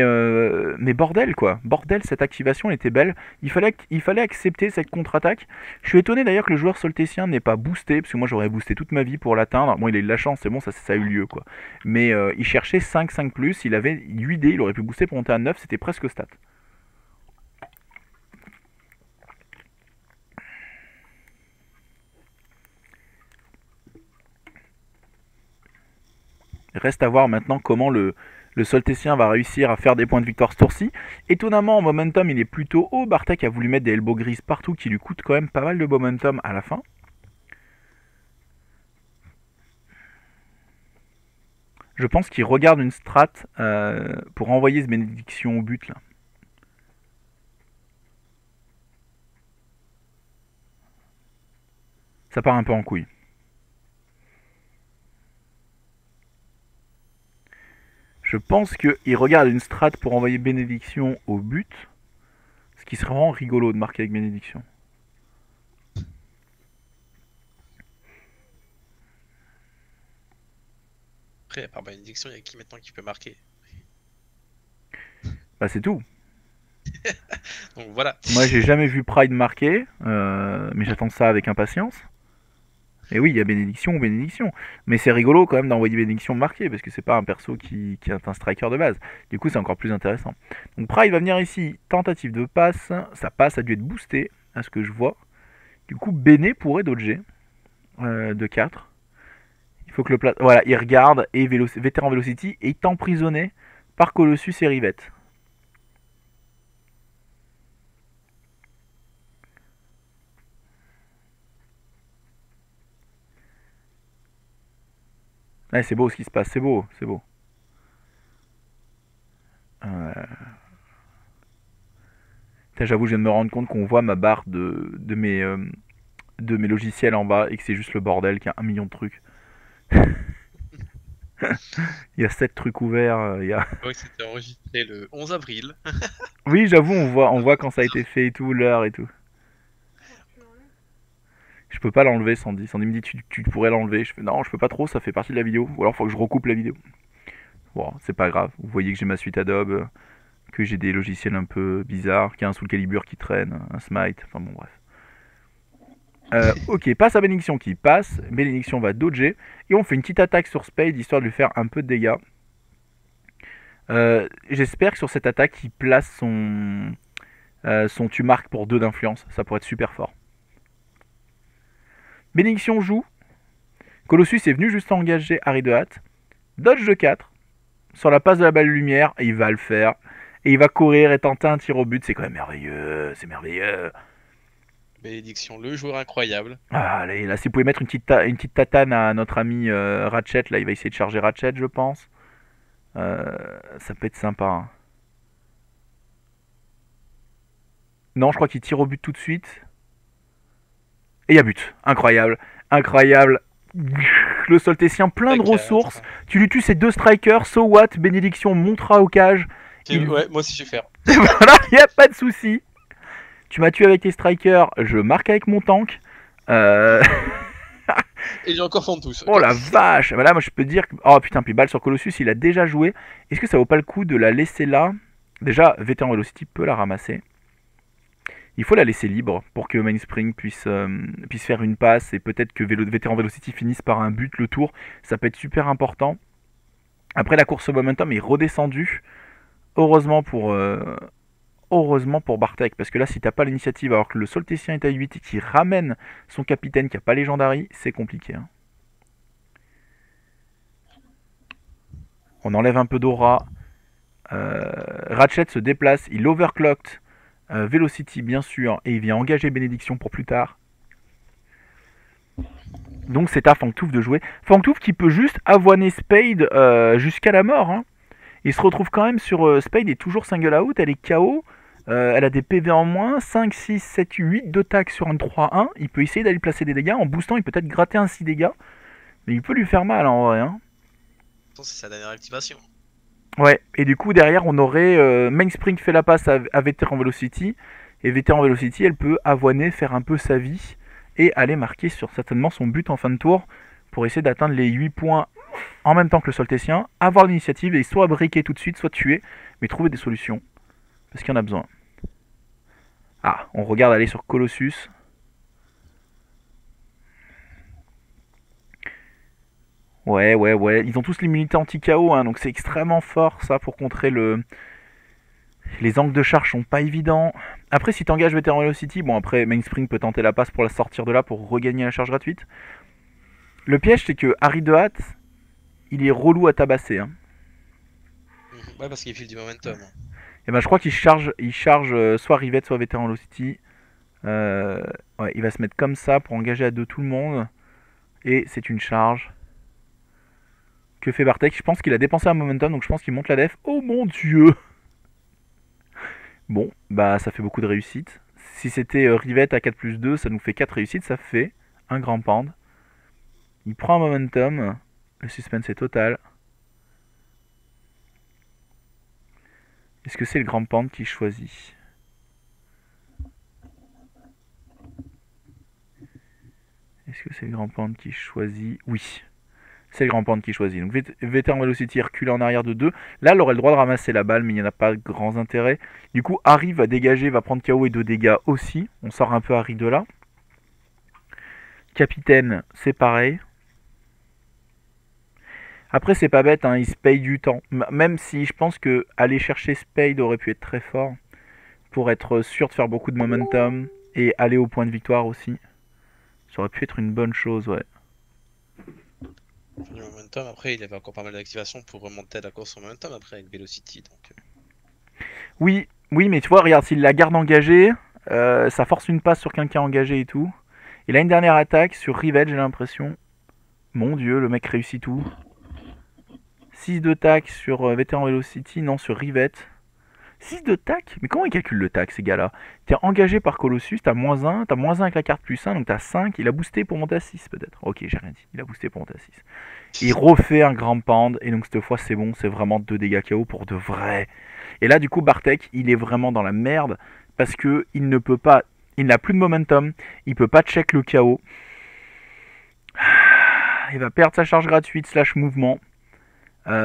A: bordel quoi, bordel, cette activation elle était belle. Il fallait accepter cette contre-attaque. Je suis étonné d'ailleurs que le joueur soltécien n'ait pas boosté, parce que moi j'aurais boosté toute ma vie pour l'atteindre. Bon, il a eu de la chance, c'est bon, ça a eu lieu quoi. Mais il cherchait 5+, il avait 8D, il aurait pu booster pour monter à 9, c'était presque stat. Reste à voir maintenant comment le Soltécien va réussir à faire des points de victoire ce tour-ci. Étonnamment, en momentum, il est plutôt haut. Bartek a voulu mettre des elbows grises partout qui lui coûtent quand même pas mal de momentum à la fin. Je pense qu'il regarde une strat pour envoyer ce bénédiction au but là. Ça part un peu en couille. Je pense qu'il regarde une strat pour envoyer bénédiction au but. qui serait vraiment rigolo de marquer avec bénédiction.
B: Après, à part bénédiction, il y a qui maintenant qui peut marquer?
A: Bah c'est tout.
B: Donc voilà.
A: Moi j'ai jamais vu Pride marquer, mais j'attends ça avec impatience. Et oui, il y a bénédiction ou bénédiction. Mais c'est rigolo quand même d'envoyer bénédiction marquée, parce que c'est pas un perso qui est un striker de base. Du coup c'est encore plus intéressant. Donc Pride va venir ici, tentative de passe, ça passe, ça a dû être boosté, à ce que je vois. Du coup Bene pourrait dodger de 4. Il faut que le voilà, il regarde, et Vétéran Velocity est emprisonné par Colossus et Rivette. Ouais, c'est beau ce qui se passe, c'est beau, c'est beau. J'avoue, je viens de me rendre compte qu'on voit ma barre de mes logiciels en bas et que c'est juste le bordel, qu'il y a 1 million de trucs. Il y a 7 trucs ouverts.
B: Ouais, c'était enregistré le 11 avril.
A: Oui, j'avoue, on voit quand ça a été fait et tout, l'heure et tout. Je peux pas l'enlever, Sandy. Sandy me dit tu pourrais l'enlever. Je fais non, je peux pas trop, ça fait partie de la vidéo. Ou alors faut que je recoupe la vidéo. Bon, c'est pas grave. Vous voyez que j'ai ma suite Adobe, que j'ai des logiciels un peu bizarres, qu'il y a un Soul Calibur qui traîne, un Smite, enfin bon bref. Ok, passe à Bénédiction qui passe. Bénédiction va dodger. Et on fait une petite attaque sur Spade histoire de lui faire un peu de dégâts. J'espère que sur cette attaque, il place son tu marques pour 2 d'influence. Ça pourrait être super fort. Bénédiction joue. Colossus est venu juste engager Harry de Hat. Dodge de 4. Sur la passe de la balle lumière. Et il va le faire. Et il va courir et tenter un tir au but. C'est quand même merveilleux. C'est merveilleux.
B: Bénédiction, le joueur incroyable.
A: Ah, allez, là, si vous pouvez mettre une petite tatane à notre ami Ratchet, là, il va essayer de charger Ratchet, je pense. Ça peut être sympa. Hein. Non, je crois qu'il tire au but tout de suite. Et il y a but. Incroyable. Incroyable. Le Soltécien, plein de ressources. Tu lui tues ses 2 strikers. So what? Bénédiction montera au cage.
B: Ouais, moi aussi je vais faire.
A: Voilà, il n'y a pas de souci. Tu m'as tué avec tes strikers. Je marque avec mon tank.
B: Et j'ai encore fond tous.
A: Oh la vache. Voilà, moi je peux dire que... Oh putain, puis balle sur Colossus, il a déjà joué. Est-ce que ça vaut pas le coup de la laisser là? Déjà, Vétéran Velocity peut la ramasser. Il faut la laisser libre pour que Mainspring puisse faire une passe et peut-être que Vétéran Velocity finisse par un but le tour. Ça peut être super important. Après, la course au momentum est redescendue. Heureusement pour Bartek, parce que là, si t'as pas l'initiative alors que le Soltécien est à 8 et qu'il ramène son capitaine qui a pas Légendary, c'est compliqué. Hein. On enlève un peu d'aura. Ratchet se déplace, il overclocked Velocity bien sûr, et il vient engager Bénédiction pour plus tard. Donc c'est à Fangtouf de jouer. Fangtouf qui peut juste avoiner Spade jusqu'à la mort. Hein. Il se retrouve quand même sur Spade est toujours single out, elle est KO. Elle a des PV en moins, 5, 6, 7, 8 de tac sur un 3-1. Il peut essayer d'aller placer des dégâts. En boostant, il peut peut-être gratter un 6 dégâts. Mais il peut lui faire mal en vrai. Hein.
B: C'est sa dernière activation.
A: Ouais, et du coup derrière on aurait Mainspring fait la passe à Vétéran Velocity. Et Vétéran Velocity elle peut avoiner, faire un peu sa vie. Et aller marquer sur certainement son but en fin de tour. Pour essayer d'atteindre les 8 points en même temps que le Soltécien. Avoir l'initiative et soit briquer tout de suite, soit tuer. Mais trouver des solutions. Parce qu'il y en a besoin. Ah, on regarde aller sur Colossus. Ouais. Ils ont tous l'immunité anti-KO, hein, donc c'est extrêmement fort ça pour contrer le... Les angles de charge sont pas évidents. Après, si t'engages Veteran Velocity, bon après, Mainspring peut tenter la passe pour la sortir de là pour regagner la charge gratuite. Le piège, c'est que Harry de Hat, il est relou à tabasser. Hein.
B: Ouais, parce qu'il file du momentum.
A: Et ben, je crois qu'il charge soit Rivette, soit Veteran Velocity. Ouais, il va se mettre comme ça pour engager à deux tout le monde. Et c'est une charge. Que fait Bartek? Je pense qu'il a dépensé un momentum, donc je pense qu'il monte la def. Oh mon dieu! Bon, bah ça fait beaucoup de réussites. Si c'était Rivette à 4+2, ça nous fait 4 réussites, ça fait un grand pand. Il prend un momentum. Le suspense est total. Est-ce que c'est le grand pand qui choisit? Est-ce que c'est le Grand Panda qui choisit? Oui, c'est le Grand Panda qui choisit. Donc Vétéran Velocity recule en arrière de 2. Là, elle aurait le droit de ramasser la balle, mais il n'y en a pas grands intérêts. Du coup, Harry va dégager, va prendre KO et 2 dégâts aussi. On sort un peu Harry de là. Capitaine, c'est pareil. Après, c'est pas bête, hein, il se paye du temps. Même si je pense que aller chercher Spade aurait pu être très fort pour être sûr de faire beaucoup de momentum et aller au point de victoire aussi. Ça aurait pu être une bonne chose, ouais.
B: Du momentum, après, il avait encore pas mal d'activation pour remonter la course au momentum après avec Velocity. Donc...
A: Oui, oui, mais tu vois, regarde, s'il la garde engagée, ça force une passe sur quelqu'un engagé et tout. Et là, une dernière attaque sur Rivet, j'ai l'impression. Mon dieu, le mec réussit tout. 6 de tac sur Vétéran Velocity, non, sur Rivet. 6 de tac? Mais comment ils calculent le tac, ces gars-là? T'es engagé par Colossus, t'as -1, t'as -1 avec la carte +1, donc t'as 5. Il a boosté pour monter à 6, peut-être. Ok, j'ai rien dit. Il a boosté pour monter à 6. Il refait un grand pand, et donc cette fois, c'est bon, c'est vraiment 2 dégâts KO pour de vrai. Et là, du coup, Bartek, il est vraiment dans la merde, parce que il ne peut pas. Il n'a plus de momentum, il peut pas check le KO. Il va perdre sa charge gratuite slash mouvement.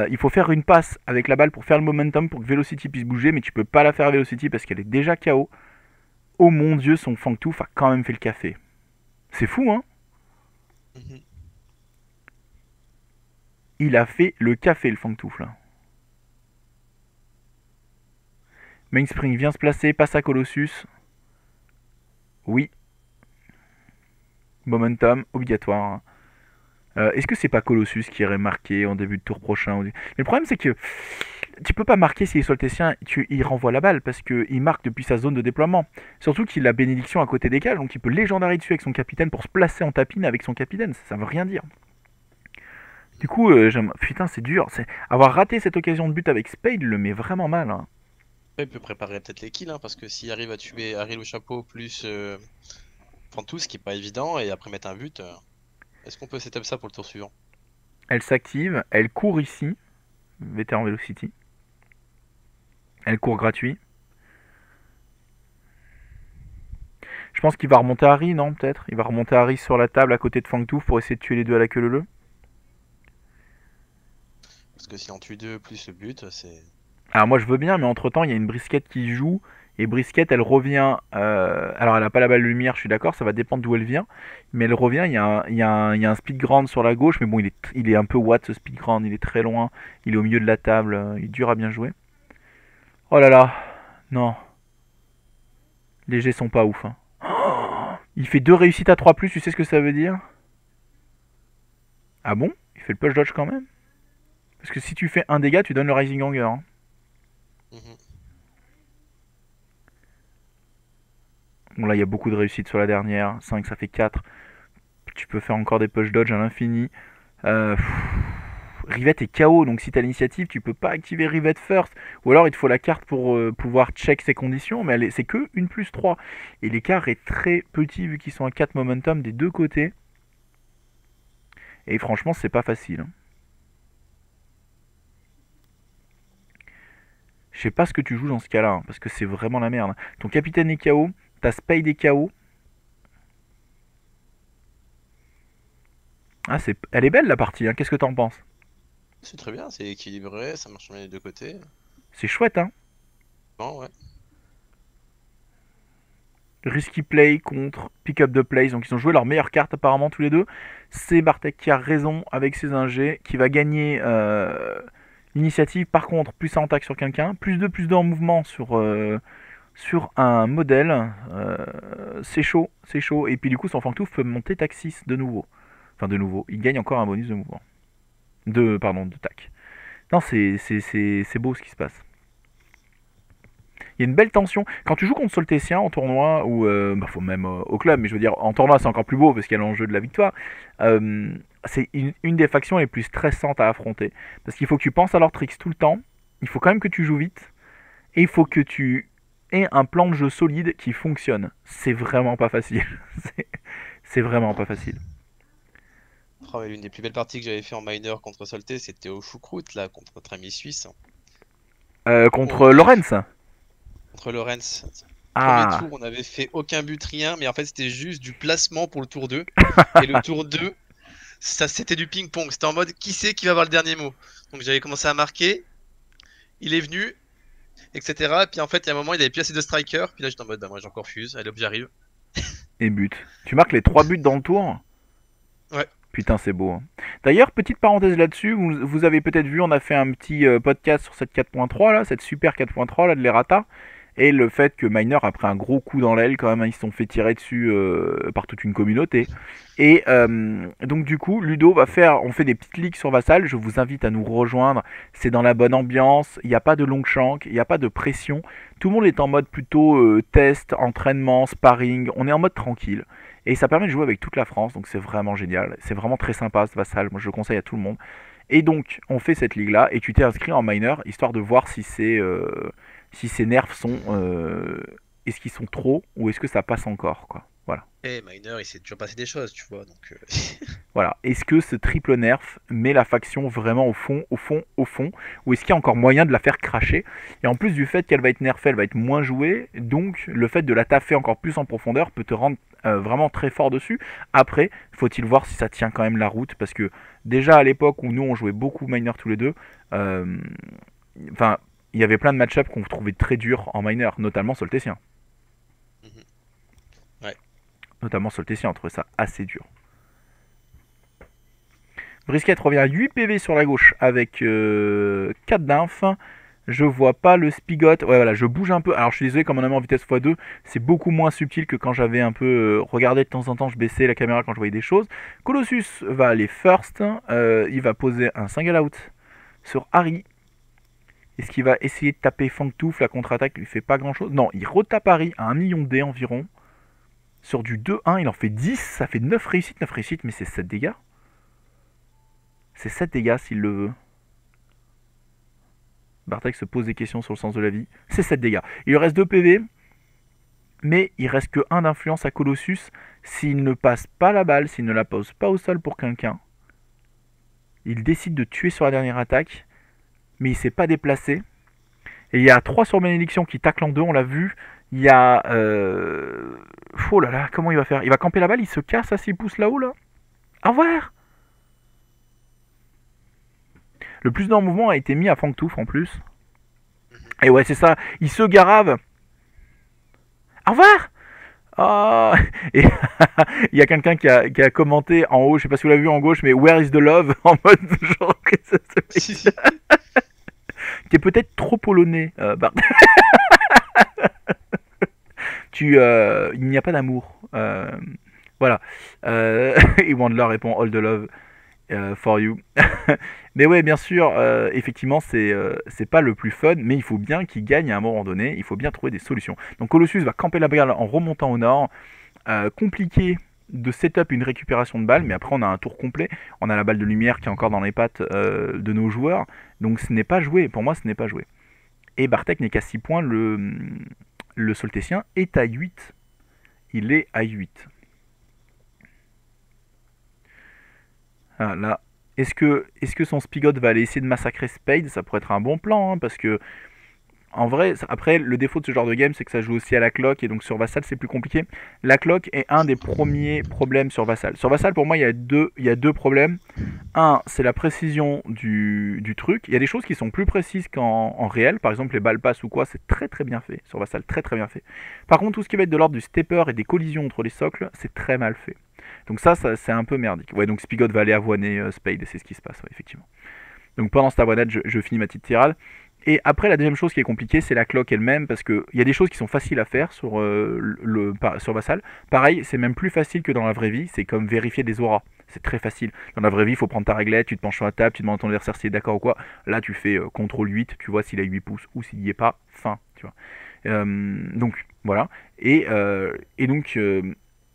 A: Il faut faire une passe avec la balle pour faire le momentum pour que Velocity puisse bouger, mais tu peux pas la faire à Velocity parce qu'elle est déjà KO. Oh mon dieu, son Fangtooth a quand même fait le café. C'est fou, hein? Il a fait le café, le Fangtooth, là. Mainspring vient se placer, passe à Colossus. Oui. Momentum, obligatoire. Hein. Est-ce que c'est pas Colossus qui irait marquer en début de tour prochain? Mais le problème, c'est que tu peux pas marquer s'il est soltétien, il renvoie la balle parce qu'il marque depuis sa zone de déploiement. Surtout qu'il a bénédiction à côté des cages, donc il peut légendariser dessus avec son capitaine pour se placer en tapine avec son capitaine. Ça veut rien dire. Du coup, putain, c'est dur. Avoir raté cette occasion de but avec Spade le met vraiment mal. Hein.
B: Il peut préparer peut-être les kills, hein, parce que s'il arrive à tuer Harry le chapeau plus Fantou, ce qui est pas évident, et après mettre un but, est-ce qu'on peut setup ça pour le tour suivant?
A: Elle s'active, elle court ici, Vétéran Velocity. Elle court gratuit. Je pense qu'il va remonter Harry, non, peut-être? Il va remonter Harry sur la table à côté de Fangtooth pour essayer de tuer les deux à la queue leu.
B: Parce que si on tue deux plus le but, c'est...
A: Alors moi je veux bien, mais entre temps il y a une brisquette qui joue. Et brisquette elle revient. Alors elle a pas la balle de lumière, je suis d'accord, ça va dépendre d'où elle vient. Mais elle revient, il y a un speed grand sur la gauche. Mais bon, il est un peu watt ce speed grand, il est très loin. Il est au milieu de la table, il est dur à bien jouer. Oh là là, non. Les jets sont pas ouf. Hein. Il fait 2 réussites à 3+, tu sais ce que ça veut dire? Ah bon? Il fait le push dodge quand même? Parce que si tu fais un dégât, tu donnes le Rising Anger. Hein. Bon là il y a beaucoup de réussites sur la dernière. 5 ça fait 4. Tu peux faire encore des push dodge à l'infini. Rivet est KO, donc si tu as l'initiative, tu peux pas activer Rivet first. Ou alors il te faut la carte pour pouvoir check ses conditions, mais c'est que 1+3. Et l'écart est très petit vu qu'ils sont à 4 momentum des deux côtés. Et franchement, c'est pas facile. Hein. Je sais pas ce que tu joues dans ce cas-là, hein, parce que c'est vraiment la merde. Ton capitaine est KO, ta Spade est KO. Ah, elle est belle la partie, hein. Qu'est-ce que t'en penses?
B: C'est très bien, c'est équilibré, ça marche bien des deux côtés.
A: C'est chouette, hein.
B: Non, ouais.
A: Risky play contre pick up the plays, donc ils ont joué leur meilleure carte apparemment tous les deux. C'est Bartek qui a raison avec ses ingés, qui va gagner l'initiative. Par contre, plus en attaque sur quelqu'un, +2 en mouvement sur un modèle. C'est chaud, c'est chaud. Et puis du coup, son Fangtooth peut monter tac 6 de nouveau. Enfin de nouveau, il gagne encore un bonus de mouvement. De tac. Non, c'est beau ce qui se passe. Il y a une belle tension. Quand tu joues contre Soltécien en tournoi, ou faut même au club, mais je veux dire, en tournoi c'est encore plus beau parce qu'il y a l'enjeu de la victoire. C'est une des factions les plus stressantes à affronter. Parce qu'il faut que tu penses à leurs tricks tout le temps. Il faut quand même que tu joues vite. Et il faut que tu aies un plan de jeu solide qui fonctionne. C'est vraiment pas facile. c'est vraiment pas facile.
B: Oh, l'une des plus belles parties que j'avais fait en minor contre Solté, c'était au choucroute, là, contre notre ami suisse.
A: Contre Lorenz.
B: Contre Lorenz. Premier
A: Ah,
B: tour, on avait fait aucun but, rien, mais en fait, c'était juste du placement pour le tour 2. Et le tour 2, ça, c'était du ping-pong. C'était en mode qui c'est qui va avoir le dernier mot. Donc j'avais commencé à marquer, il est venu, etc. Et puis en fait, il y a un moment, il avait plus assez de strikers. Puis là, j'étais en mode, bah, moi, j'en refuse. Allez hop, j'arrive.
A: et but. Tu marques les 3 buts dans le tour?
B: Ouais.
A: Putain, c'est beau, hein. D'ailleurs, petite parenthèse là-dessus, vous avez peut-être vu, on a fait un petit podcast sur cette 4.3 là, cette super 4.3 là de l'errata, et le fait que Miner a pris un gros coup dans l'aile quand même, hein, ils se sont fait tirer dessus par toute une communauté. Et donc du coup, Ludo va faire, on fait des petites ligues sur Vassal, je vous invite à nous rejoindre, c'est dans la bonne ambiance, il n'y a pas de long shank, il n'y a pas de pression, tout le monde est en mode plutôt test, entraînement, sparring, on est en mode tranquille. Et ça permet de jouer avec toute la France, donc c'est vraiment génial. C'est vraiment très sympa ce Vassal, moi je le conseille à tout le monde. Et donc on fait cette ligue là, et tu t'es inscrit en minor, histoire de voir si ces nerfs sont... est-ce qu'ils sont trop, ou est-ce que ça passe encore, quoi. Voilà.
B: Et Miner, il s'est toujours passé des choses, tu vois. Donc,
A: Voilà. Est-ce que ce triple nerf met la faction vraiment au fond, au fond, au fond, ou est-ce qu'il y a encore moyen de la faire cracher? Et en plus du fait qu'elle va être nerfée, elle va être moins jouée, donc le fait de la taffer encore plus en profondeur peut te rendre vraiment très fort dessus. Après, faut-il voir si ça tient quand même la route, parce que déjà à l'époque où nous on jouait beaucoup minor tous les deux, euh, enfin, il y avait plein de match-ups qu'on trouvait très durs en minor, notamment Soltessien.
B: mhm. Ouais.
A: Notamment Soltessien, on trouvait ça assez dur. Brisket revient à 8 PV sur la gauche avec 4 d'inf. Je vois pas le spigot. Ouais, voilà, je bouge un peu. Alors, je suis désolé, comme on a mis en vitesse x2, c'est beaucoup moins subtil que quand j'avais un peu regardé de temps en temps. Je baissais la caméra quand je voyais des choses. Colossus va aller first. Il va poser un single out sur Harry. Est-ce qu'il va essayer de taper Fangtouf? La contre-attaque lui fait pas grand chose. Non, il retape Harry à 1 million D environ. Sur du 2-1, il en fait 10. Ça fait 9 réussites, mais c'est 7 dégâts. C'est 7 dégâts s'il le veut. Bartek se pose des questions sur le sens de la vie. C'est 7 dégâts. Il lui reste 2 PV, mais il reste que 1 d'influence à Colossus. S'il ne passe pas la balle, s'il ne la pose pas au sol pour quelqu'un, il décide de tuer sur la dernière attaque, mais il ne s'est pas déplacé. Et il y a 3 sur bénédiction qui taclent en 2, on l'a vu. Il y a... Oh là là, comment il va faire? Il va camper la balle, il se casse à 6 pouces là-haut là. Au revoir. Le plus d'un mouvement a été mis à Fangtouf en plus.
B: Mhm.
A: Et ouais, c'est ça. Il se garave. Au revoir. Oh. Et il y a quelqu'un qui a commenté en haut, je sais pas si vous l'avez vu en gauche, mais Where is the love? En mode genre qui est peut-être trop polonais. Il n'y a pas d'amour. Voilà. Et Wandler répond All the love for you. Mais ouais, bien sûr, effectivement, c'est pas le plus fun, mais il faut bien qu'il gagne à un moment donné. Il faut bien trouver des solutions. Donc Colossus va camper la balle en remontant au nord. Compliqué de setup une récupération de balle, mais après on a un tour complet. On a la balle de lumière qui est encore dans les pattes de nos joueurs. Donc ce n'est pas joué. Pour moi, ce n'est pas joué. Et Bartek n'est qu'à 6 points. Le Soltétien est à 8. Il est à 8. Ah, là, est-ce que son Spigot va aller essayer de massacrer Spade? Ça pourrait être un bon plan, hein, parce que en vrai, après, le défaut de ce genre de game, c'est que ça joue aussi à la clock, et donc sur Vassal, c'est plus compliqué. La clock est un des premiers problèmes sur Vassal. Sur Vassal, pour moi, il y a deux problèmes. Un, c'est la précision du truc. Il y a des choses qui sont plus précises qu'en réel. Par exemple, les balles passes ou quoi, c'est très très bien fait. Sur Vassal, très très bien fait. Par contre, tout ce qui va être de l'ordre du stepper et des collisions entre les socles, c'est très mal fait. Donc ça c'est un peu merdique. Ouais, donc Spigot va aller avoiner Spade, et c'est ce qui se passe, ouais, effectivement. Donc pendant cette avoinade, je finis ma petite tirade. Et après, la deuxième chose qui est compliquée, c'est la clock elle-même, parce qu'il y a des choses qui sont faciles à faire sur Vassal. Pareil, c'est même plus facile que dans la vraie vie, c'est comme vérifier des auras. C'est très facile. Dans la vraie vie, il faut prendre ta réglette, tu te penches sur la table, tu demandes à ton adversaire s'il est d'accord ou quoi. Là, tu fais CTRL 8, tu vois s'il a 8 pouces ou s'il n'y est pas, fin. Tu vois. Donc, voilà. Et donc,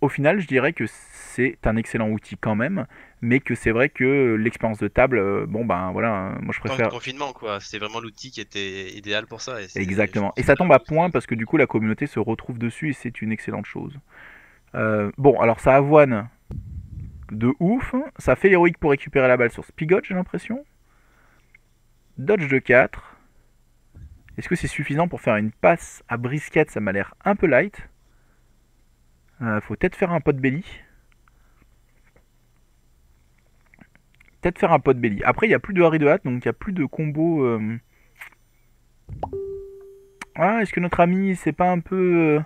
A: au final, je dirais que c'est un excellent outil quand même, mais que c'est vrai que l'expérience de table, bon ben voilà, moi je
B: Temps de
A: préfère.
B: confinement, quoi. C'était vraiment l'outil qui était idéal pour ça. Et je
A: Exactement.
B: pense
A: Et
B: que
A: ça
B: c'est
A: tombe à point parce que du coup la communauté se retrouve dessus et c'est une excellente chose. Bon, alors ça avoine de ouf, ça fait l'héroïque pour récupérer la balle sur Spigot, j'ai l'impression. Dodge de 4. Est-ce que c'est suffisant pour faire une passe à brisket? Ça m'a l'air un peu light. Faut peut-être faire un pot belly. Peut-être faire un pot belly. Après, il n'y a plus de Harry de hâte, donc il n'y a plus de combo. Ah, est-ce que notre ami s'est pas un peu.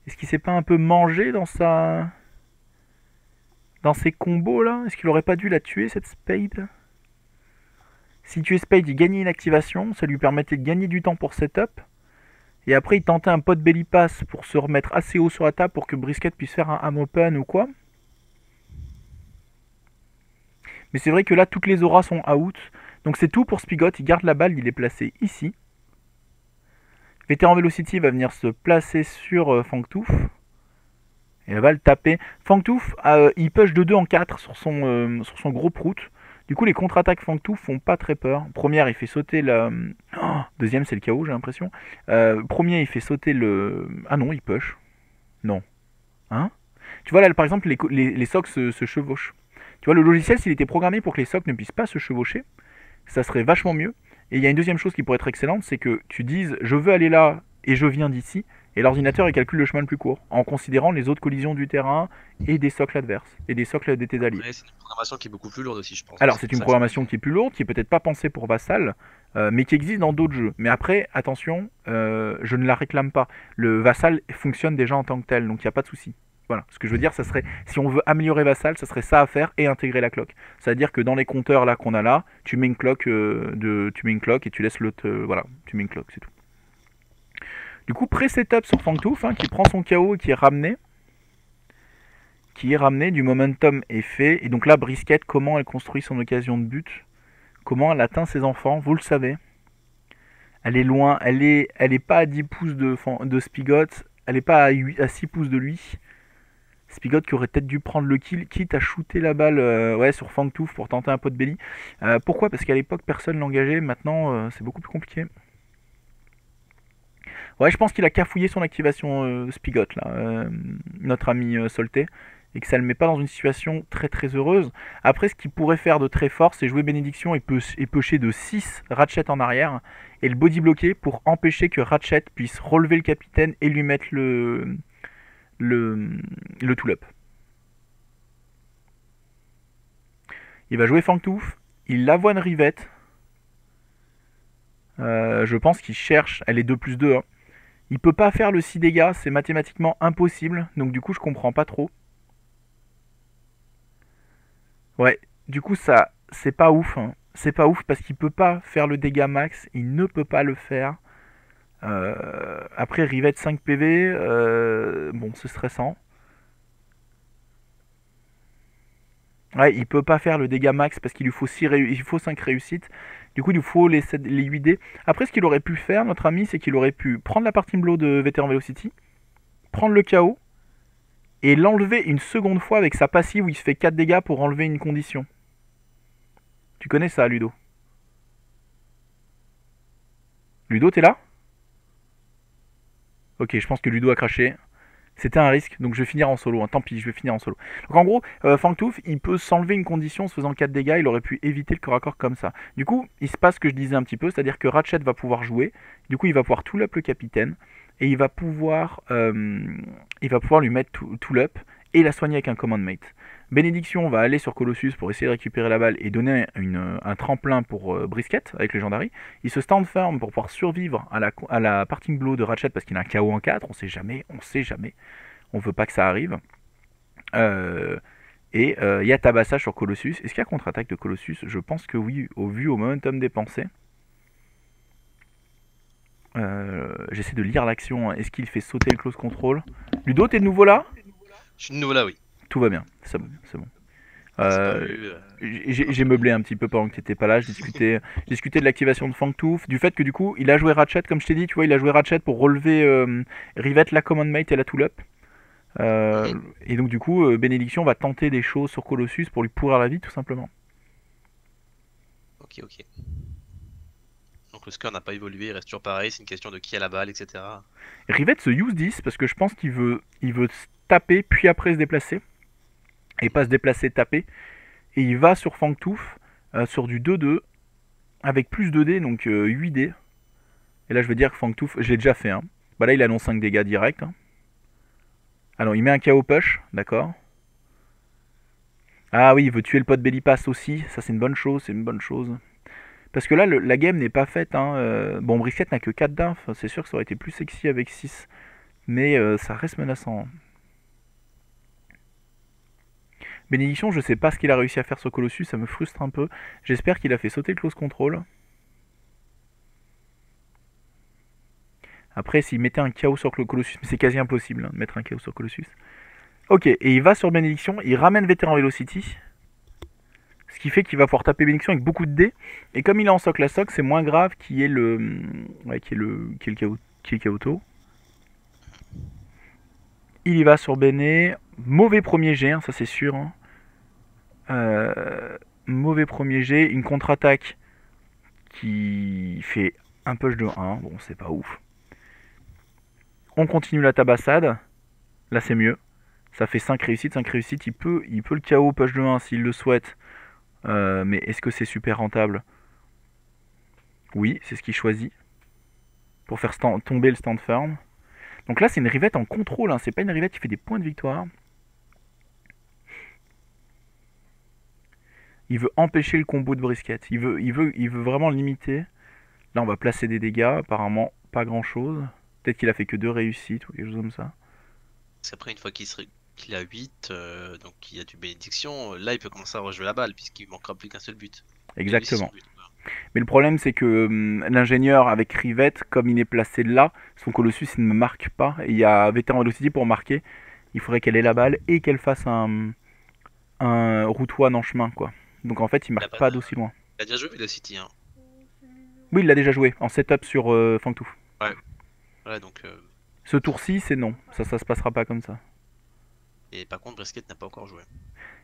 A: Est-ce qu'il s'est pas un peu mangé dans sa. Dans ses combos là? Est-ce qu'il aurait pas dû la tuer cette Spade? Si tuait Spade, il gagnait une activation, ça lui permettait de gagner du temps pour setup. Et après, il tentait un pot belly pass pour se remettre assez haut sur la table pour que Brisket puisse faire un ham open ou quoi. Mais c'est vrai que là, toutes les auras sont out. Donc c'est tout pour Spigot. Il garde la balle, il est placé ici. Veteran Velocity va venir se placer sur Fangtooth. Et elle va le taper. Fangtooth, il push de 2 en 4 sur son gros prout. Du coup, les contre-attaques Fangtooth font pas très peur. Première, il fait sauter la. Oh, deuxième, c'est le KO, j'ai l'impression. Premier, il fait sauter le. Ah non, il push. Non. Hein? Tu vois, là, par exemple, les socks se chevauchent. Tu vois, le logiciel, s'il était programmé pour que les socks ne puissent pas se chevaucher, ça serait vachement mieux. Et il y a une deuxième chose qui pourrait être excellente, c'est que tu dises je veux aller là et je viens d'ici, et l'ordinateur il calcule le chemin le plus court, en considérant les autres collisions du terrain et des socles adverses, et des socles de tes alliés.
B: Ouais, c'est une programmation qui est beaucoup plus lourde aussi, je pense.
A: Alors c'est une programmation qui est plus lourde, qui est peut-être pas pensée pour Vassal, mais qui existe dans d'autres jeux. Mais après, attention, je ne la réclame pas. Le Vassal fonctionne déjà en tant que tel, donc il n'y a pas de souci. Voilà, ce que je veux dire, ça serait, si on veut améliorer Vassal, ça serait ça à faire et intégrer la clock. C'est-à-dire que dans les compteurs là qu'on a là, tu mets une clock, tu mets une clock et tu laisses l'autre, voilà, tu mets une clock, c'est tout. Du coup, pré-setup sur Fangtooth, qui prend son KO et qui est ramené. Du momentum est fait. Et donc là, Brisket, comment elle construit son occasion de but? Comment elle atteint ses enfants? Vous le savez. Elle est loin, elle est pas à 10 pouces de Spigot, elle est pas à 6 pouces de lui. Spigot qui aurait peut-être dû prendre le kill, quitte à shooter la balle sur Fangtooth pour tenter un pot de belly. Pourquoi? Parce qu'à l'époque, personne l'engageait. Maintenant, c'est beaucoup plus compliqué. Ouais, je pense qu'il a cafouillé son activation Spigot, là, notre ami Solté, et que ça le met pas dans une situation très très heureuse. Après, ce qu'il pourrait faire de très fort, c'est jouer Bénédiction et pusher de 6 Ratchet en arrière, et le body bloquer pour empêcher que Ratchet puisse relever le capitaine et lui mettre le tool-up. Il va jouer Fangtooth, il l'avoine Rivette. Je pense qu'il cherche, elle est 2+2, hein. Il peut pas faire le 6 dégâts, c'est mathématiquement impossible, donc du coup je comprends pas trop. Ouais, du coup ça, c'est pas ouf, hein. C'est pas ouf parce qu'il peut pas faire le dégât max, il ne peut pas le faire. Après Rivette 5 PV, bon c'est stressant. Ouais, il peut pas faire le dégât max parce qu'il lui faut, il faut 5 réussites. Du coup, il lui faut les 8D. Après, ce qu'il aurait pu faire, notre ami, c'est qu'il aurait pu prendre la partie blow de Veteran Velocity, prendre le KO, et l'enlever une seconde fois avec sa passive où il se fait 4 dégâts pour enlever une condition. Tu connais ça, Ludo? Ludo, t'es là? Ok, je pense que Ludo a craché. C'était un risque, donc je vais finir en solo, hein. Tant pis, je vais finir en solo. Donc en gros, Fangtooth, il peut s'enlever une condition en se faisant 4 dégâts, il aurait pu éviter le corps à corps comme ça. Du coup, il se passe ce que je disais un petit peu, c'est-à-dire que Ratchet va pouvoir jouer, du coup il va pouvoir tool-up le capitaine, et il va pouvoir lui mettre tool-up et la soigner avec un command mate. Bénédiction va aller sur Colossus pour essayer de récupérer la balle et donner un tremplin pour Brisket avec Legendary. Il se stand firm pour pouvoir survivre à la parting blow de Ratchet parce qu'il a un KO en 4, on sait jamais. On veut pas que ça arrive. Et il y a tabassage sur Colossus. Est-ce qu'il y a contre-attaque de Colossus? Je pense que oui, au momentum dépensé. J'essaie de lire l'action. Est-ce qu'il fait sauter le close control? Ludo, t'es de nouveau là?
B: Je suis de nouveau là, oui.
A: Tout va bien, c'est bon. J'ai meublé un petit peu pendant que t'étais pas là. Je discutais de l'activation de Fangtooth, du fait que du coup il a joué Ratchet, comme je t'ai dit, tu vois, il a joué Ratchet pour relever Rivette, la command mate et la tool-up. Et donc du coup, Bénédiction va tenter des choses sur Colossus pour lui pourrir la vie, tout simplement.
B: Ok. Donc le score n'a pas évolué, il reste toujours pareil, c'est une question de qui a la balle, etc.
A: Rivette se use 10 parce que je pense qu'il veut se taper puis après se déplacer. Et pas se déplacer, taper. Et il va sur Fangtooth sur du 2-2 avec plus 2D, donc 8D. Et là, je veux dire que Fangtooth, je l'ai déjà fait. Hein. Bah là, il annonce 5 dégâts direct. Hein. Ah non, il met un KO push, d'accord. Ah oui, il veut tuer le pote Bellipass aussi. Ça, c'est une bonne chose, c'est une bonne chose. Parce que là, la game n'est pas faite. Hein. Bon, Brisket n'a que 4 d'inf. C'est sûr que ça aurait été plus sexy avec 6. Mais ça reste menaçant. Bénédiction, je sais pas ce qu'il a réussi à faire sur Colossus, ça me frustre un peu. J'espère qu'il a fait sauter le close control. Après, s'il mettait un chaos sur Colossus, mais c'est quasi impossible hein, de mettre un chaos sur Colossus. Ok, et il va sur Bénédiction, il ramène Vétéran Velocity. Ce qui fait qu'il va pouvoir taper Bénédiction avec beaucoup de dés. Et comme il est en soc la soc, c'est moins grave qu'il y ait le. Ouais, qu'il y ait le Kaoto. Il y va sur Béné. Mauvais premier jet, hein, ça c'est sûr. Hein. Mauvais premier jet. Une contre-attaque qui fait un push de 1. Bon, c'est pas ouf. On continue la tabassade. Là, c'est mieux. Ça fait 5 réussites. 5 réussites. Il peut le KO push de 1 s'il le souhaite. Mais est-ce que c'est super rentable? Oui, c'est ce qu'il choisit. Pour faire tomber le stand firm. Donc là, c'est une rivette en contrôle. Hein. C'est pas une rivette qui fait des points de victoire. Il veut empêcher le combo de brisket. Il veut vraiment limiter. Là, on va placer des dégâts. Apparemment, pas grand-chose. Peut-être qu'il a fait que 2 réussites ou quelque chose comme ça.
B: C'est après, une fois qu'il a 8, donc il y a du bénédiction, là il peut commencer à rejouer la balle, puisqu'il manquera plus qu'un seul but.
A: Exactement.
B: But,
A: mais le problème, c'est que l'ingénieur avec Rivette, comme il est placé là, son Colossus il ne me marque pas. Et il y a Vétéran Velocity pour marquer. Il faudrait qu'elle ait la balle et qu'elle fasse un route one en chemin, quoi. Donc en fait, il marque pas d'aussi loin.
B: Il a déjà joué Velocity, hein.
A: Oui, il l'a déjà joué en setup sur Fangtooth.
B: Ouais, donc.
A: Ce tour-ci, c'est non. Ça se passera pas comme ça.
B: Et par contre, Brisket n'a pas encore joué.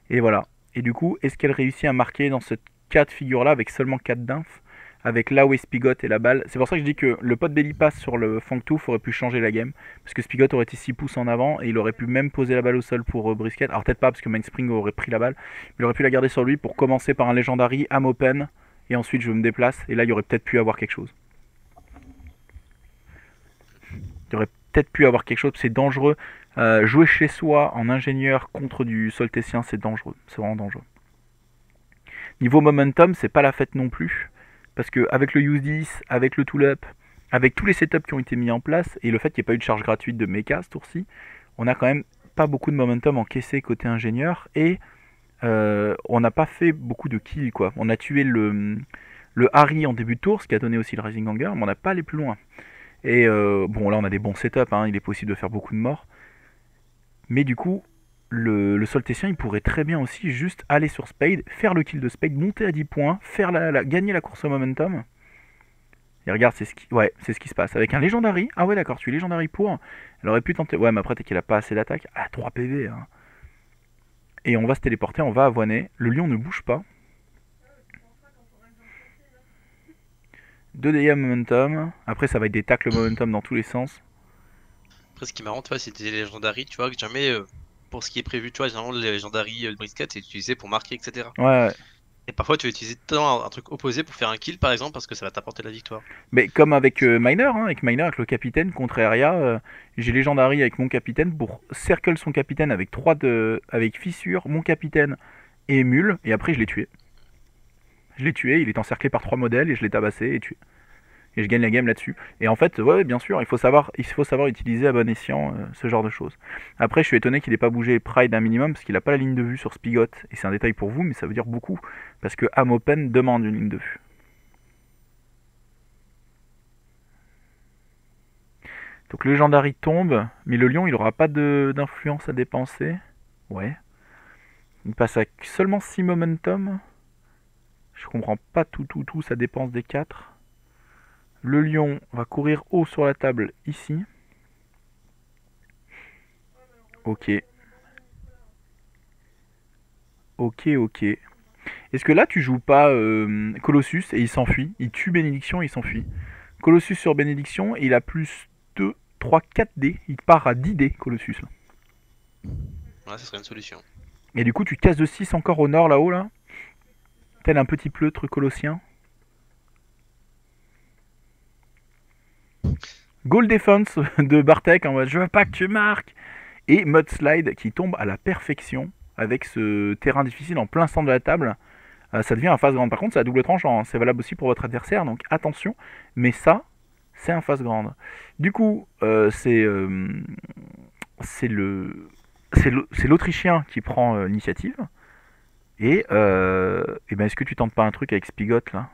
A: Et voilà. Et du coup, est-ce qu'elle réussit à marquer dans ce cas de figure-là avec seulement 4 d'inf, avec là où est Spigot et la balle? C'est pour ça que je dis que le pote Belly Pass sur le Fangtooth aurait pu changer la game. Parce que Spigot aurait été 6 pouces en avant et il aurait pu même poser la balle au sol pour Brisket. Alors peut-être pas parce que Mindspring aurait pris la balle. Mais il aurait pu la garder sur lui pour commencer par un Legendary, Am Open. Et ensuite je me déplace. Et là il aurait peut-être pu avoir quelque chose. Il aurait peut-être pu avoir quelque chose. C'est dangereux. Jouer chez soi en ingénieur contre du Soltécien, c'est dangereux. C'est vraiment dangereux. Niveau momentum, c'est pas la fête non plus. Parce que avec le use 10, avec le tool-up, avec tous les setups qui ont été mis en place, et le fait qu'il n'y ait pas eu de charge gratuite de mecha ce tour-ci, on a quand même pas beaucoup de momentum encaissé côté ingénieur, et on n'a pas fait beaucoup de kills, quoi. On a tué le Harry en début de tour, ce qui a donné aussi le Rising Anger, mais on n'a pas allé plus loin. Et bon, là on a des bons setups, hein, il est possible de faire beaucoup de morts. Mais du coup, le Soltécien, il pourrait très bien aussi juste aller sur Spade, faire le kill de Spade, monter à 10 points, faire gagner la course au momentum. Et regarde, c'est ce qui se passe. Avec un Legendary, ah ouais d'accord, tu es Legendary pour. Elle aurait pu tenter, ouais mais après t'es qu'elle a pas assez d'attaque. Ah 3 PV hein. Et on va se téléporter, on va avoiner. Le lion ne bouge pas. 2 dégâts momentum. Après ça va être des tacles momentum dans tous les sens.
B: Après, ce qui est marrant, tu vois, c'était les Legendary, tu vois, que jamais, pour ce qui est prévu, tu vois, généralement, les Legendary, le Brisket, c'est utilisé pour marquer, etc.
A: Ouais.
B: Et parfois, tu vas utiliser un truc opposé pour faire un kill, par exemple, parce que ça va t'apporter la victoire.
A: Mais comme avec Miner, hein, avec le capitaine contre Aria, j'ai Legendary avec mon capitaine pour circle son capitaine avec avec fissure, mon capitaine et mule, et après je l'ai tué. Je l'ai tué, il est encerclé par 3 modèles et je l'ai tabassé et tué. Et je gagne la game là-dessus. Et en fait, ouais, bien sûr, il faut savoir utiliser à bon escient ce genre de choses. Après, je suis étonné qu'il n'ait pas bougé Pride un minimum, parce qu'il n'a pas la ligne de vue sur Spigot. Et c'est un détail pour vous, mais ça veut dire beaucoup. Parce que Am Open demande une ligne de vue. Donc le Legendary tombe, mais le lion, il n'aura pas d'influence à dépenser. Ouais. Il passe à seulement 6 momentum. Je comprends pas tout sa dépense des 4. Le lion va courir haut sur la table ici. Ok. Ok. Est-ce que là tu joues pas Colossus et il s'enfuit? Il tue Bénédiction et il s'enfuit. Colossus sur Bénédiction et il a plus 2, 3, 4 dés. Il part à 10 dés Colossus. Là.
B: Ouais, ça serait une solution.
A: Et du coup tu casses de 6 encore au nord là-haut là. Tel un petit pleutre colossien. Goal defense de Bartek en mode je veux pas que tu marques. Et Mudslide qui tombe à la perfection avec ce terrain difficile en plein centre de la table. Ça devient un face grande. Par contre, c'est à double tranchant, hein. C'est valable aussi pour votre adversaire, donc attention. Mais ça, c'est un face grande. Du coup, c'est l'Autrichien qui prend l'initiative. Et ben, est-ce que tu tentes pas un truc avec Spigot là?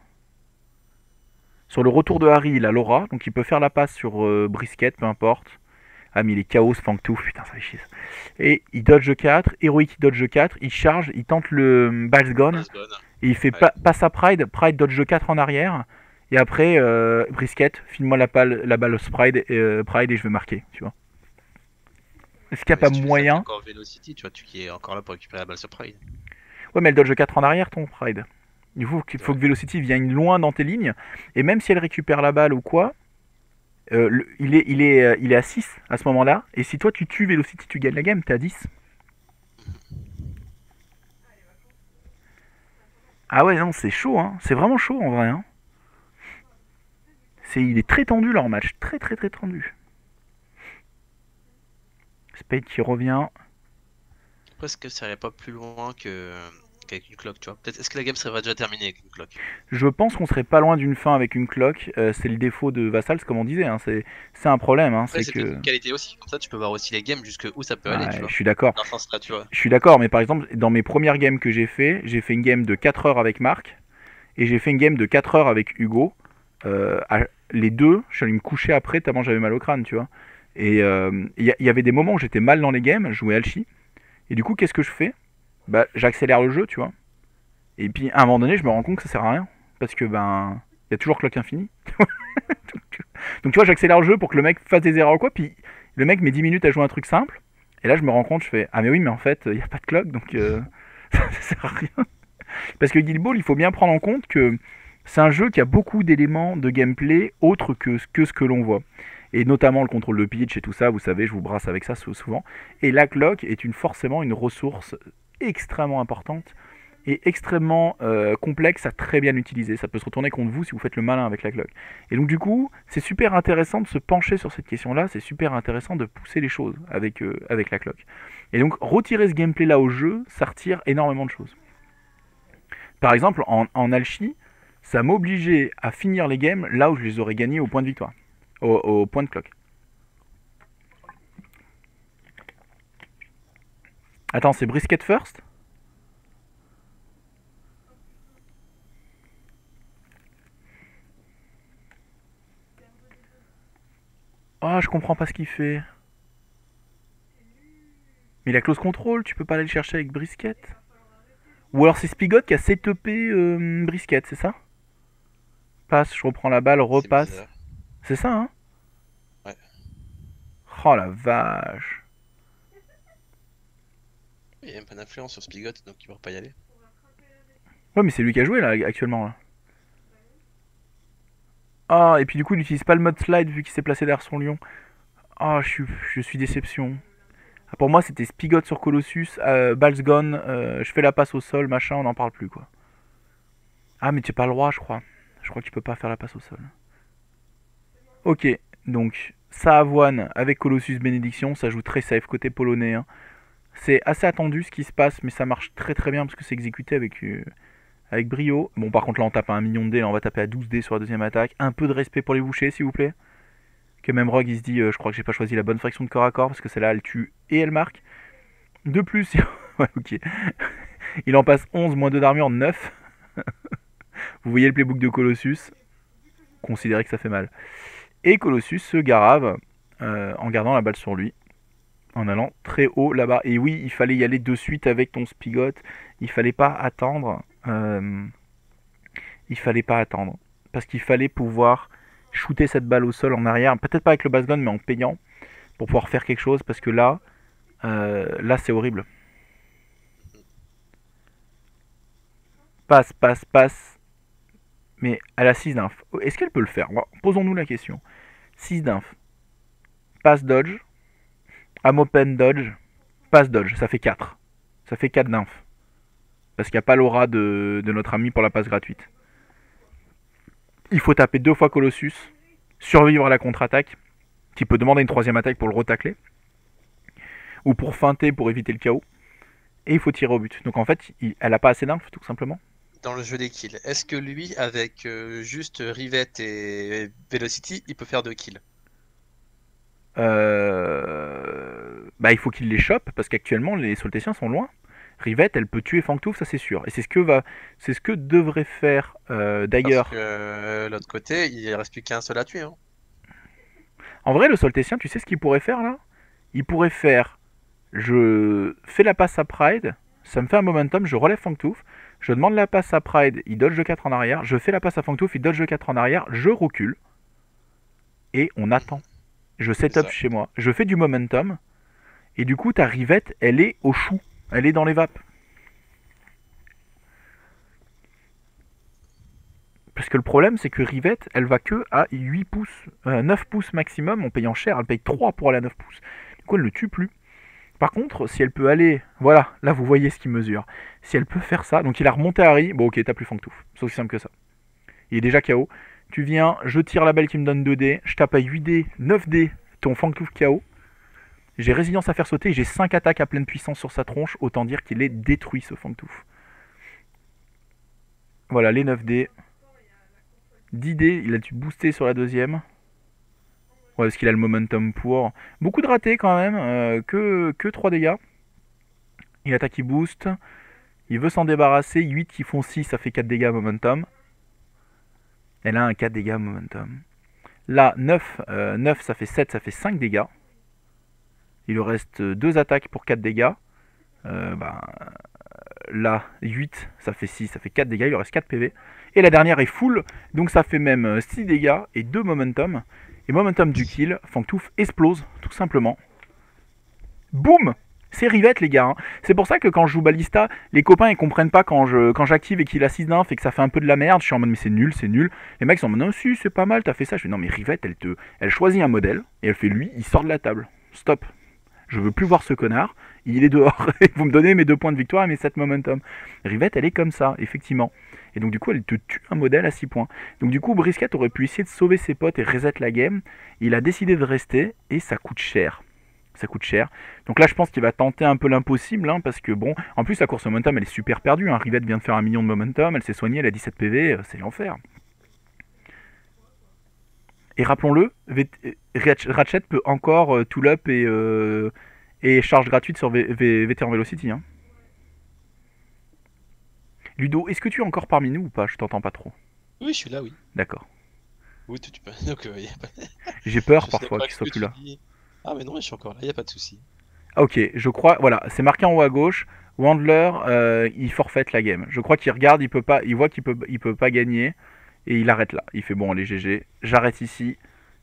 A: Sur le retour de Harry, il a Laura, donc il peut faire la passe sur Brisket, peu importe. Ah, mais il est chaos, Fangtooth, putain, ça fait chier. Et il dodge 4, Heroic il dodge 4, il charge, il tente le Balsgone, et il fait
B: Ouais.
A: passe à Pride, Pride dodge 4 en arrière, et après, Brisket, file-moi la balle au Pride et je vais marquer, tu vois. Est-ce qu'il n'y a
B: Ouais, mais
A: pas
B: si tu veux ça, t'as
A: moyen?
B: encore Velocity, tu vois, tu qui est encore là pour récupérer la balle sur Pride.
A: Ouais, mais elle dodge 4 en arrière, ton Pride. Il
B: C'est
A: faut
B: vrai.
A: que Velocity vienne loin dans tes lignes, et même si elle récupère la balle ou quoi, il est à 6 à ce moment-là, et si toi tu tues Velocity, tu gagnes la game, t'es à 10. Ah ouais, non, c'est chaud, hein. C'est vraiment chaud en vrai, hein. Il est très tendu leur match, très très très tendu. Spade qui revient.
B: Après, est-ce que ça irait pas plus loin qu'avec une cloque, tu vois? Peut-être, est-ce que la game serait déjà terminée avec une cloque?
A: Je pense qu'on serait pas loin d'une fin avec une cloque. C'est le défaut de Vassal, comme on disait, hein. C'est un problème, hein.
B: Après,
A: C'est
B: c'est peut-être
A: que.
B: une qualité aussi. Comme ça, tu peux voir aussi les games jusque où ça peut aller, tu
A: Ouais, je
B: vois.
A: suis d'accord.
B: Dans ce sens-là, tu vois.
A: Je suis d'accord, mais par exemple, dans mes premières games que j'ai fait une game de 4 heures avec Marc, et j'ai fait une game de 4 heures avec Hugo. Les deux, je suis allé me coucher après tellement j'avais mal au crâne, tu vois. Et y avait des moments où j'étais mal dans les games, je jouais Alchi. Et du coup, qu'est-ce que je fais? Bah, j'accélère le jeu, tu vois. Et puis, à un moment donné, je me rends compte que ça sert à rien. Parce que, ben, il y a toujours clock infini. Donc, tu vois, j'accélère le jeu pour que le mec fasse des erreurs ou quoi. Puis, le mec met 10 minutes à jouer un truc simple. Et là, je me rends compte, je fais ah, mais oui, mais en fait, il n'y a pas de clock, donc ça sert à rien. Parce que Guild Ball, il faut bien prendre en compte que c'est un jeu qui a beaucoup d'éléments de gameplay autres que ce que l'on voit. Et notamment le contrôle de pitch et tout ça, vous savez, je vous brasse avec ça souvent. Et la clock est forcément une ressource extrêmement importante et extrêmement complexe à très bien utiliser. Ça peut se retourner contre vous si vous faites le malin avec la clock. Et donc du coup, c'est super intéressant de se pencher sur cette question-là, c'est super intéressant de pousser les choses avec la clock. Et donc retirer ce gameplay-là au jeu, ça retire énormément de choses. Par exemple, en Alchi, ça m'obligeait à finir les games là où je les aurais gagnés au point de victoire, au point de clock. Attends, c'est brisket first? Ah, oh, je comprends pas ce qu'il fait. Mais il a close control, tu peux pas aller le chercher avec brisket. Ou alors c'est Spigot qui a setupé brisket, c'est ça? Passe, je reprends la balle,
B: C'est
A: repasse.
B: bizarre.
A: C'est ça, hein?
B: Ouais.
A: Oh la vache.
B: Il n'y a même pas d'influence sur Spigot, donc il ne pourra pas y aller.
A: Ouais, mais c'est lui qui a joué là, actuellement. Là. Ah, et puis du coup, il n'utilise pas le mode slide vu qu'il s'est placé derrière son lion. Ah, je suis déception. Ah, pour moi, c'était Spigot sur Colossus, Balsgone, je fais la passe au sol, machin, on n'en parle plus quoi. Ah, mais tu n'as pas le droit, je crois. Je crois que tu peux pas faire la passe au sol. Ok, donc ça avoine avec Colossus Bénédiction, ça joue très safe côté polonais, hein. C'est assez attendu ce qui se passe, mais ça marche très très bien parce que c'est exécuté avec brio. Bon, par contre, là, on tape à 1 million de dés, là, on va taper à 12 dés sur la deuxième attaque. Un peu de respect pour les bouchers, s'il vous plaît. Que même Rogue, il se dit, je crois que j'ai pas choisi la bonne fraction de corps à corps parce que celle-là, elle tue et elle marque. De plus, ouais, ok. Il en passe 11, moins 2 d'armure, 9. Vous voyez le playbook de Colossus. Considérez que ça fait mal. Et Colossus se garave en gardant la balle sur lui. En allant très haut là-bas. Et oui, il fallait y aller de suite avec ton Spigot. Il fallait pas attendre. Il fallait pas attendre. Parce qu'il fallait pouvoir shooter cette balle au sol en arrière. Peut-être pas avec le bass gun, mais en payant. Pour pouvoir faire quelque chose. Parce que là c'est horrible. Passe, passe, passe. Mais elle a 6 d'inf. Est-ce qu'elle peut le faire? Posons-nous la question. 6 d'inf. Passe dodge. Am open dodge. Passe dodge. Ça fait 4. Ça fait 4 d'inf. Parce qu'il n'y a pas l'aura de notre ami pour la passe gratuite. Il faut taper 2 fois Colossus. Survivre à la contre-attaque. qui peut demander une troisième attaque pour le retacler, ou pour feinter pour éviter le KO, et il faut tirer au but. Donc en fait, elle a pas assez d'inf, tout simplement.
B: Dans le jeu des kills, est-ce que lui, avec juste Rivet et Velocity, il peut faire 2 kills?
A: Bah, il faut qu'il les chope, parce qu'actuellement, les Soltéciens sont loin. Rivette, elle peut tuer Fangtouf, ça c'est sûr. Et c'est ce que devrait faire
B: Parce
A: d'ailleurs.
B: que l'autre côté, il reste plus qu'un seul à tuer, hein.
A: En vrai, le Soltécien, tu sais ce qu'il pourrait faire là? Il pourrait faire, je fais la passe à Pride, ça me fait un momentum, je relève Fangtouf, je demande la passe à Pride, il dodge de 4 en arrière, je fais la passe à Fangtouf, il dodge de 4 en arrière, je recule, et on attend. Je
B: C'est
A: set up
B: ça.
A: chez moi, je fais du momentum, et du coup ta Rivette, elle est au chou, elle est dans les vapes. Parce que le problème, c'est que Rivette, elle va que à 8 pouces, 9 pouces maximum en payant cher. Elle paye 3 pour aller à 9 pouces. Du coup, elle ne le tue plus. Par contre, si elle peut aller. Voilà, là vous voyez ce qu'il mesure. Si elle peut faire ça, donc il a remonté Harry. Bon, ok, t'as plus Fangtouf. C'est aussi simple que ça. Il est déjà KO. Tu viens, je tire la belle qui me donne 2D. Je tape à 8D, 9D, ton Fangtouf KO. J'ai résilience à faire sauter. J'ai 5 attaques à pleine puissance sur sa tronche. Autant dire qu'il est détruit ce Fangtouf. Voilà, les 9D. 10D, il a dû booster sur la deuxième. Ouais, parce qu'il a le momentum pour. Beaucoup de ratés quand même, que 3 dégâts. Il attaque, il boost. Il veut s'en débarrasser. 8 qui font 6, ça fait 4 dégâts momentum. Elle a un 4 dégâts momentum. Là, 9, 9 ça fait 7, ça fait 5 dégâts. Il lui reste 2 attaques pour 4 dégâts. Bah, là, 8, ça fait 6, ça fait 4 dégâts. Il lui reste 4 PV. Et la dernière est full, donc ça fait même 6 dégâts et 2 momentum. Et momentum du kill, Fangtouf explose, tout simplement. Boum! C'est Rivette les gars, hein. C'est pour ça que quand je joue Ballista, les copains ils comprennent pas quand j'active et qu'il a 6 d'inf et que ça fait un peu de la merde. Je suis en mode mais c'est nul, c'est nul. Les mecs sont en mode non si c'est pas mal, t'as fait ça. Je fais non mais Rivette elle choisit un modèle et elle fait lui, il sort de la table. Stop. Je veux plus voir ce connard, il est dehors. Vous me donnez mes 2 points de victoire et mes 7 momentum. Rivette elle est comme ça, effectivement. Et donc du coup elle te tue un modèle à 6 points. Donc du coup Brisket aurait pu essayer de sauver ses potes et reset la game. Il a décidé de rester et ça coûte cher. Ça coûte cher. Donc là je pense qu'il va tenter un peu l'impossible, hein, parce que bon, en plus la course momentum elle est super perdue, hein. Rivette vient de faire 1 million de momentum, elle s'est soignée, elle a 17 PV, c'est l'enfer. Et rappelons-le, Ratchet peut encore tool up et charge gratuite sur Veteran Velocity, hein. Ludo, est-ce que tu es encore parmi nous ou pas? Je t'entends pas trop.
B: Oui, je suis là, oui.
A: D'accord.
B: Oui, tu peux. Donc, y a pas...
A: J'ai peur
B: Je sais
A: parfois
B: pas
A: qu'il
B: ce
A: soit
B: que
A: plus
B: tu
A: là.
B: dis. Ah, mais non, je suis encore là, y a pas de souci.
A: Ah, ok, je crois, voilà, c'est marqué en haut à gauche. Wandler, il forfait la game. Je crois qu'il regarde, il voit il peut pas gagner et il arrête là. Il fait bon, allez GG, j'arrête ici.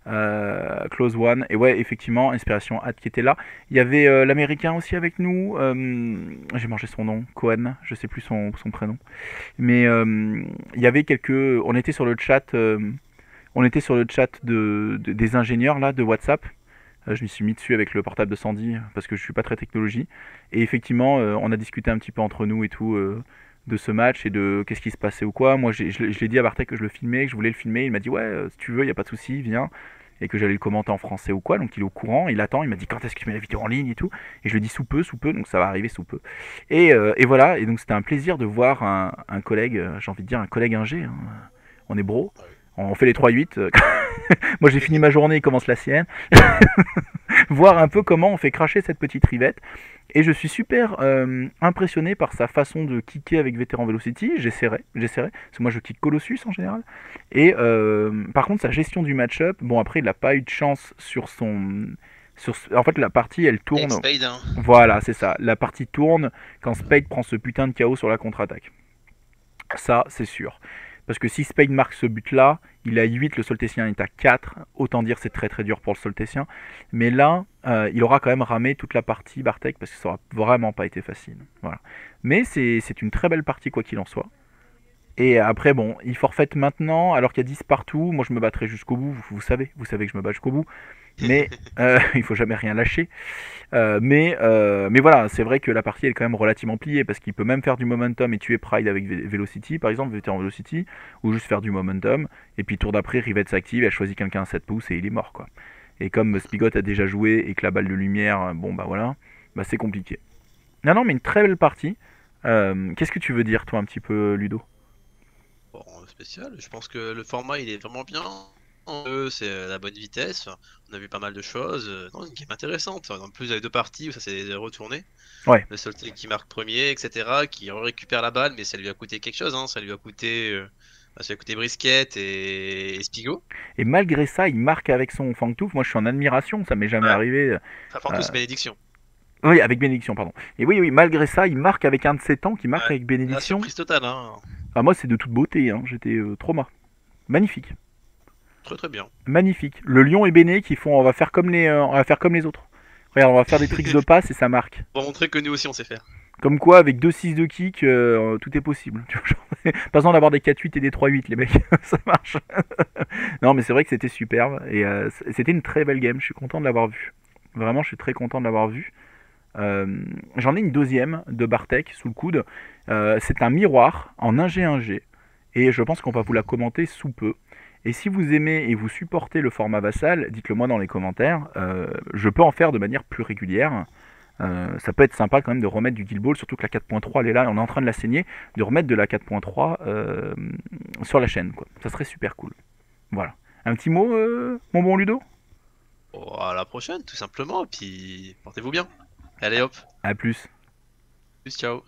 A: Close one. Et ouais, effectivement, Inspiration Hat qui était là. Il y avait l'américain aussi avec nous. J'ai mangé son nom, Cohen, je sais plus son prénom. Mais il y avait quelques. On était sur le chat. On était sur le chat des ingénieurs là de WhatsApp. Je m'y suis mis dessus avec le portable de Sandy parce que je suis pas très technologie. Et effectivement, on a discuté un petit peu entre nous et tout de ce match et de qu'est-ce qui se passait ou quoi. Moi, je l'ai dit à Bartek que je le filmais, que je voulais le filmer. Il m'a dit ouais, si tu veux, il y a pas de souci, viens. Et que j'allais le commenter en français ou quoi. Donc il est au courant, il attend. Il m'a dit quand est-ce que tu mets la vidéo en ligne et tout. Et je lui ai dit sous peu. Donc ça va arriver sous peu. Et voilà. Et donc c'était un plaisir de voir un collègue, j'ai envie de dire un collègue ingé, hein. On est bro.
B: Ouais.
A: On fait les 3-8. Moi j'ai fini ma journée, il commence la sienne. Voir un peu comment on fait cracher cette petite Rivette. Et je suis super impressionné par sa façon de kicker avec Veteran Velocity. J'essaierai. Parce que moi je kick Colossus en général. Et par contre sa gestion du match-up, bon après il n'a pas eu de chance sur son... En fait la partie elle
B: Avec
A: tourne.
B: Spade, hein.
A: Voilà, c'est ça. La partie tourne quand Spade prend ce putain de KO sur la contre-attaque. Ça, c'est sûr. Parce que si Spade marque ce but-là, il est à 8, le Soltécien est à 4. Autant dire c'est très très dur pour le Soltécien. Mais là, il aura quand même ramé toute la partie Bartek parce que ça aura vraiment pas été facile. Voilà. Mais c'est une très belle partie quoi qu'il en soit. Et après, bon, il forfaite maintenant, alors qu'il y a 10 partout. Moi, je me battrai jusqu'au bout. Vous savez que je me bats jusqu'au bout. Mais il faut jamais rien lâcher. Mais voilà, c'est vrai que la partie elle est quand même relativement pliée parce qu'il peut même faire du momentum et tuer Pride avec Velocity, par exemple, Veteran Velocity, ou juste faire du momentum. Et puis tour d'après, Rivette s'active, elle choisit quelqu'un à 7 pouces et il est mort quoi. Et comme Spigot a déjà joué et que la balle de lumière, bon bah voilà, bah c'est compliqué. Non, non, mais une très belle partie. Qu'est-ce que tu veux dire, toi, un petit peu, Ludo?
B: Bon, spécial. Je pense que le format il est vraiment bien. C'est la bonne vitesse. On a vu pas mal de choses. Non, une game intéressante. En plus, il y avait deux parties où ça s'est retourné.
A: Ouais.
B: Le Solté qui marque premier, etc. Qui récupère la balle, mais ça lui a coûté quelque chose. Hein. Ça lui a coûté Brisket et Spigo.
A: Et malgré ça, il marque avec son Fangtouf. Moi, je suis en admiration, ça m'est jamais
B: Ouais.
A: arrivé.
B: Enfin, par
A: Euh,
B: tous, bénédiction.
A: Oui, avec bénédiction, pardon. Et oui, oui, malgré ça, il marque avec un de ses temps, qui marque
B: Ouais.
A: avec
B: La
A: bénédiction.
B: surprise totale, hein.
A: Ah, moi, c'est de toute beauté, hein. J'étais trauma. Magnifique.
B: Très très bien.
A: Magnifique. Le lion et Béné qui font, on va faire comme les autre. Regarde, on va faire des tricks de passe et ça marque.
B: Pour montrer que nous aussi on sait faire.
A: Comme quoi, avec 2-6 de kick, tout est possible. Tu vois, genre, pas besoin d'avoir des 4-8 et des 3-8, les mecs. Ça marche. Non, mais c'est vrai que c'était superbe. Et c'était une très belle game. Je suis content de l'avoir vue. Vraiment, je suis très content de l'avoir vue. J'en ai une deuxième de Bartek sous le coude. C'est un miroir en 1G1G. Et je pense qu'on va vous la commenter sous peu. Et si vous aimez et vous supportez le format Vassal, dites-le moi dans les commentaires. Je peux en faire de manière plus régulière. Ça peut être sympa quand même de remettre du Guild Ball, surtout que la 4.3 elle est là, on est en train de la saigner, de remettre de la 4.3 sur la chaîne, quoi. Ça serait super cool. Voilà. Un petit mot, mon bon Ludo?
B: Bon, à la prochaine, tout simplement. Puis portez-vous bien. Allez hop.
A: À plus.
B: Plus ciao.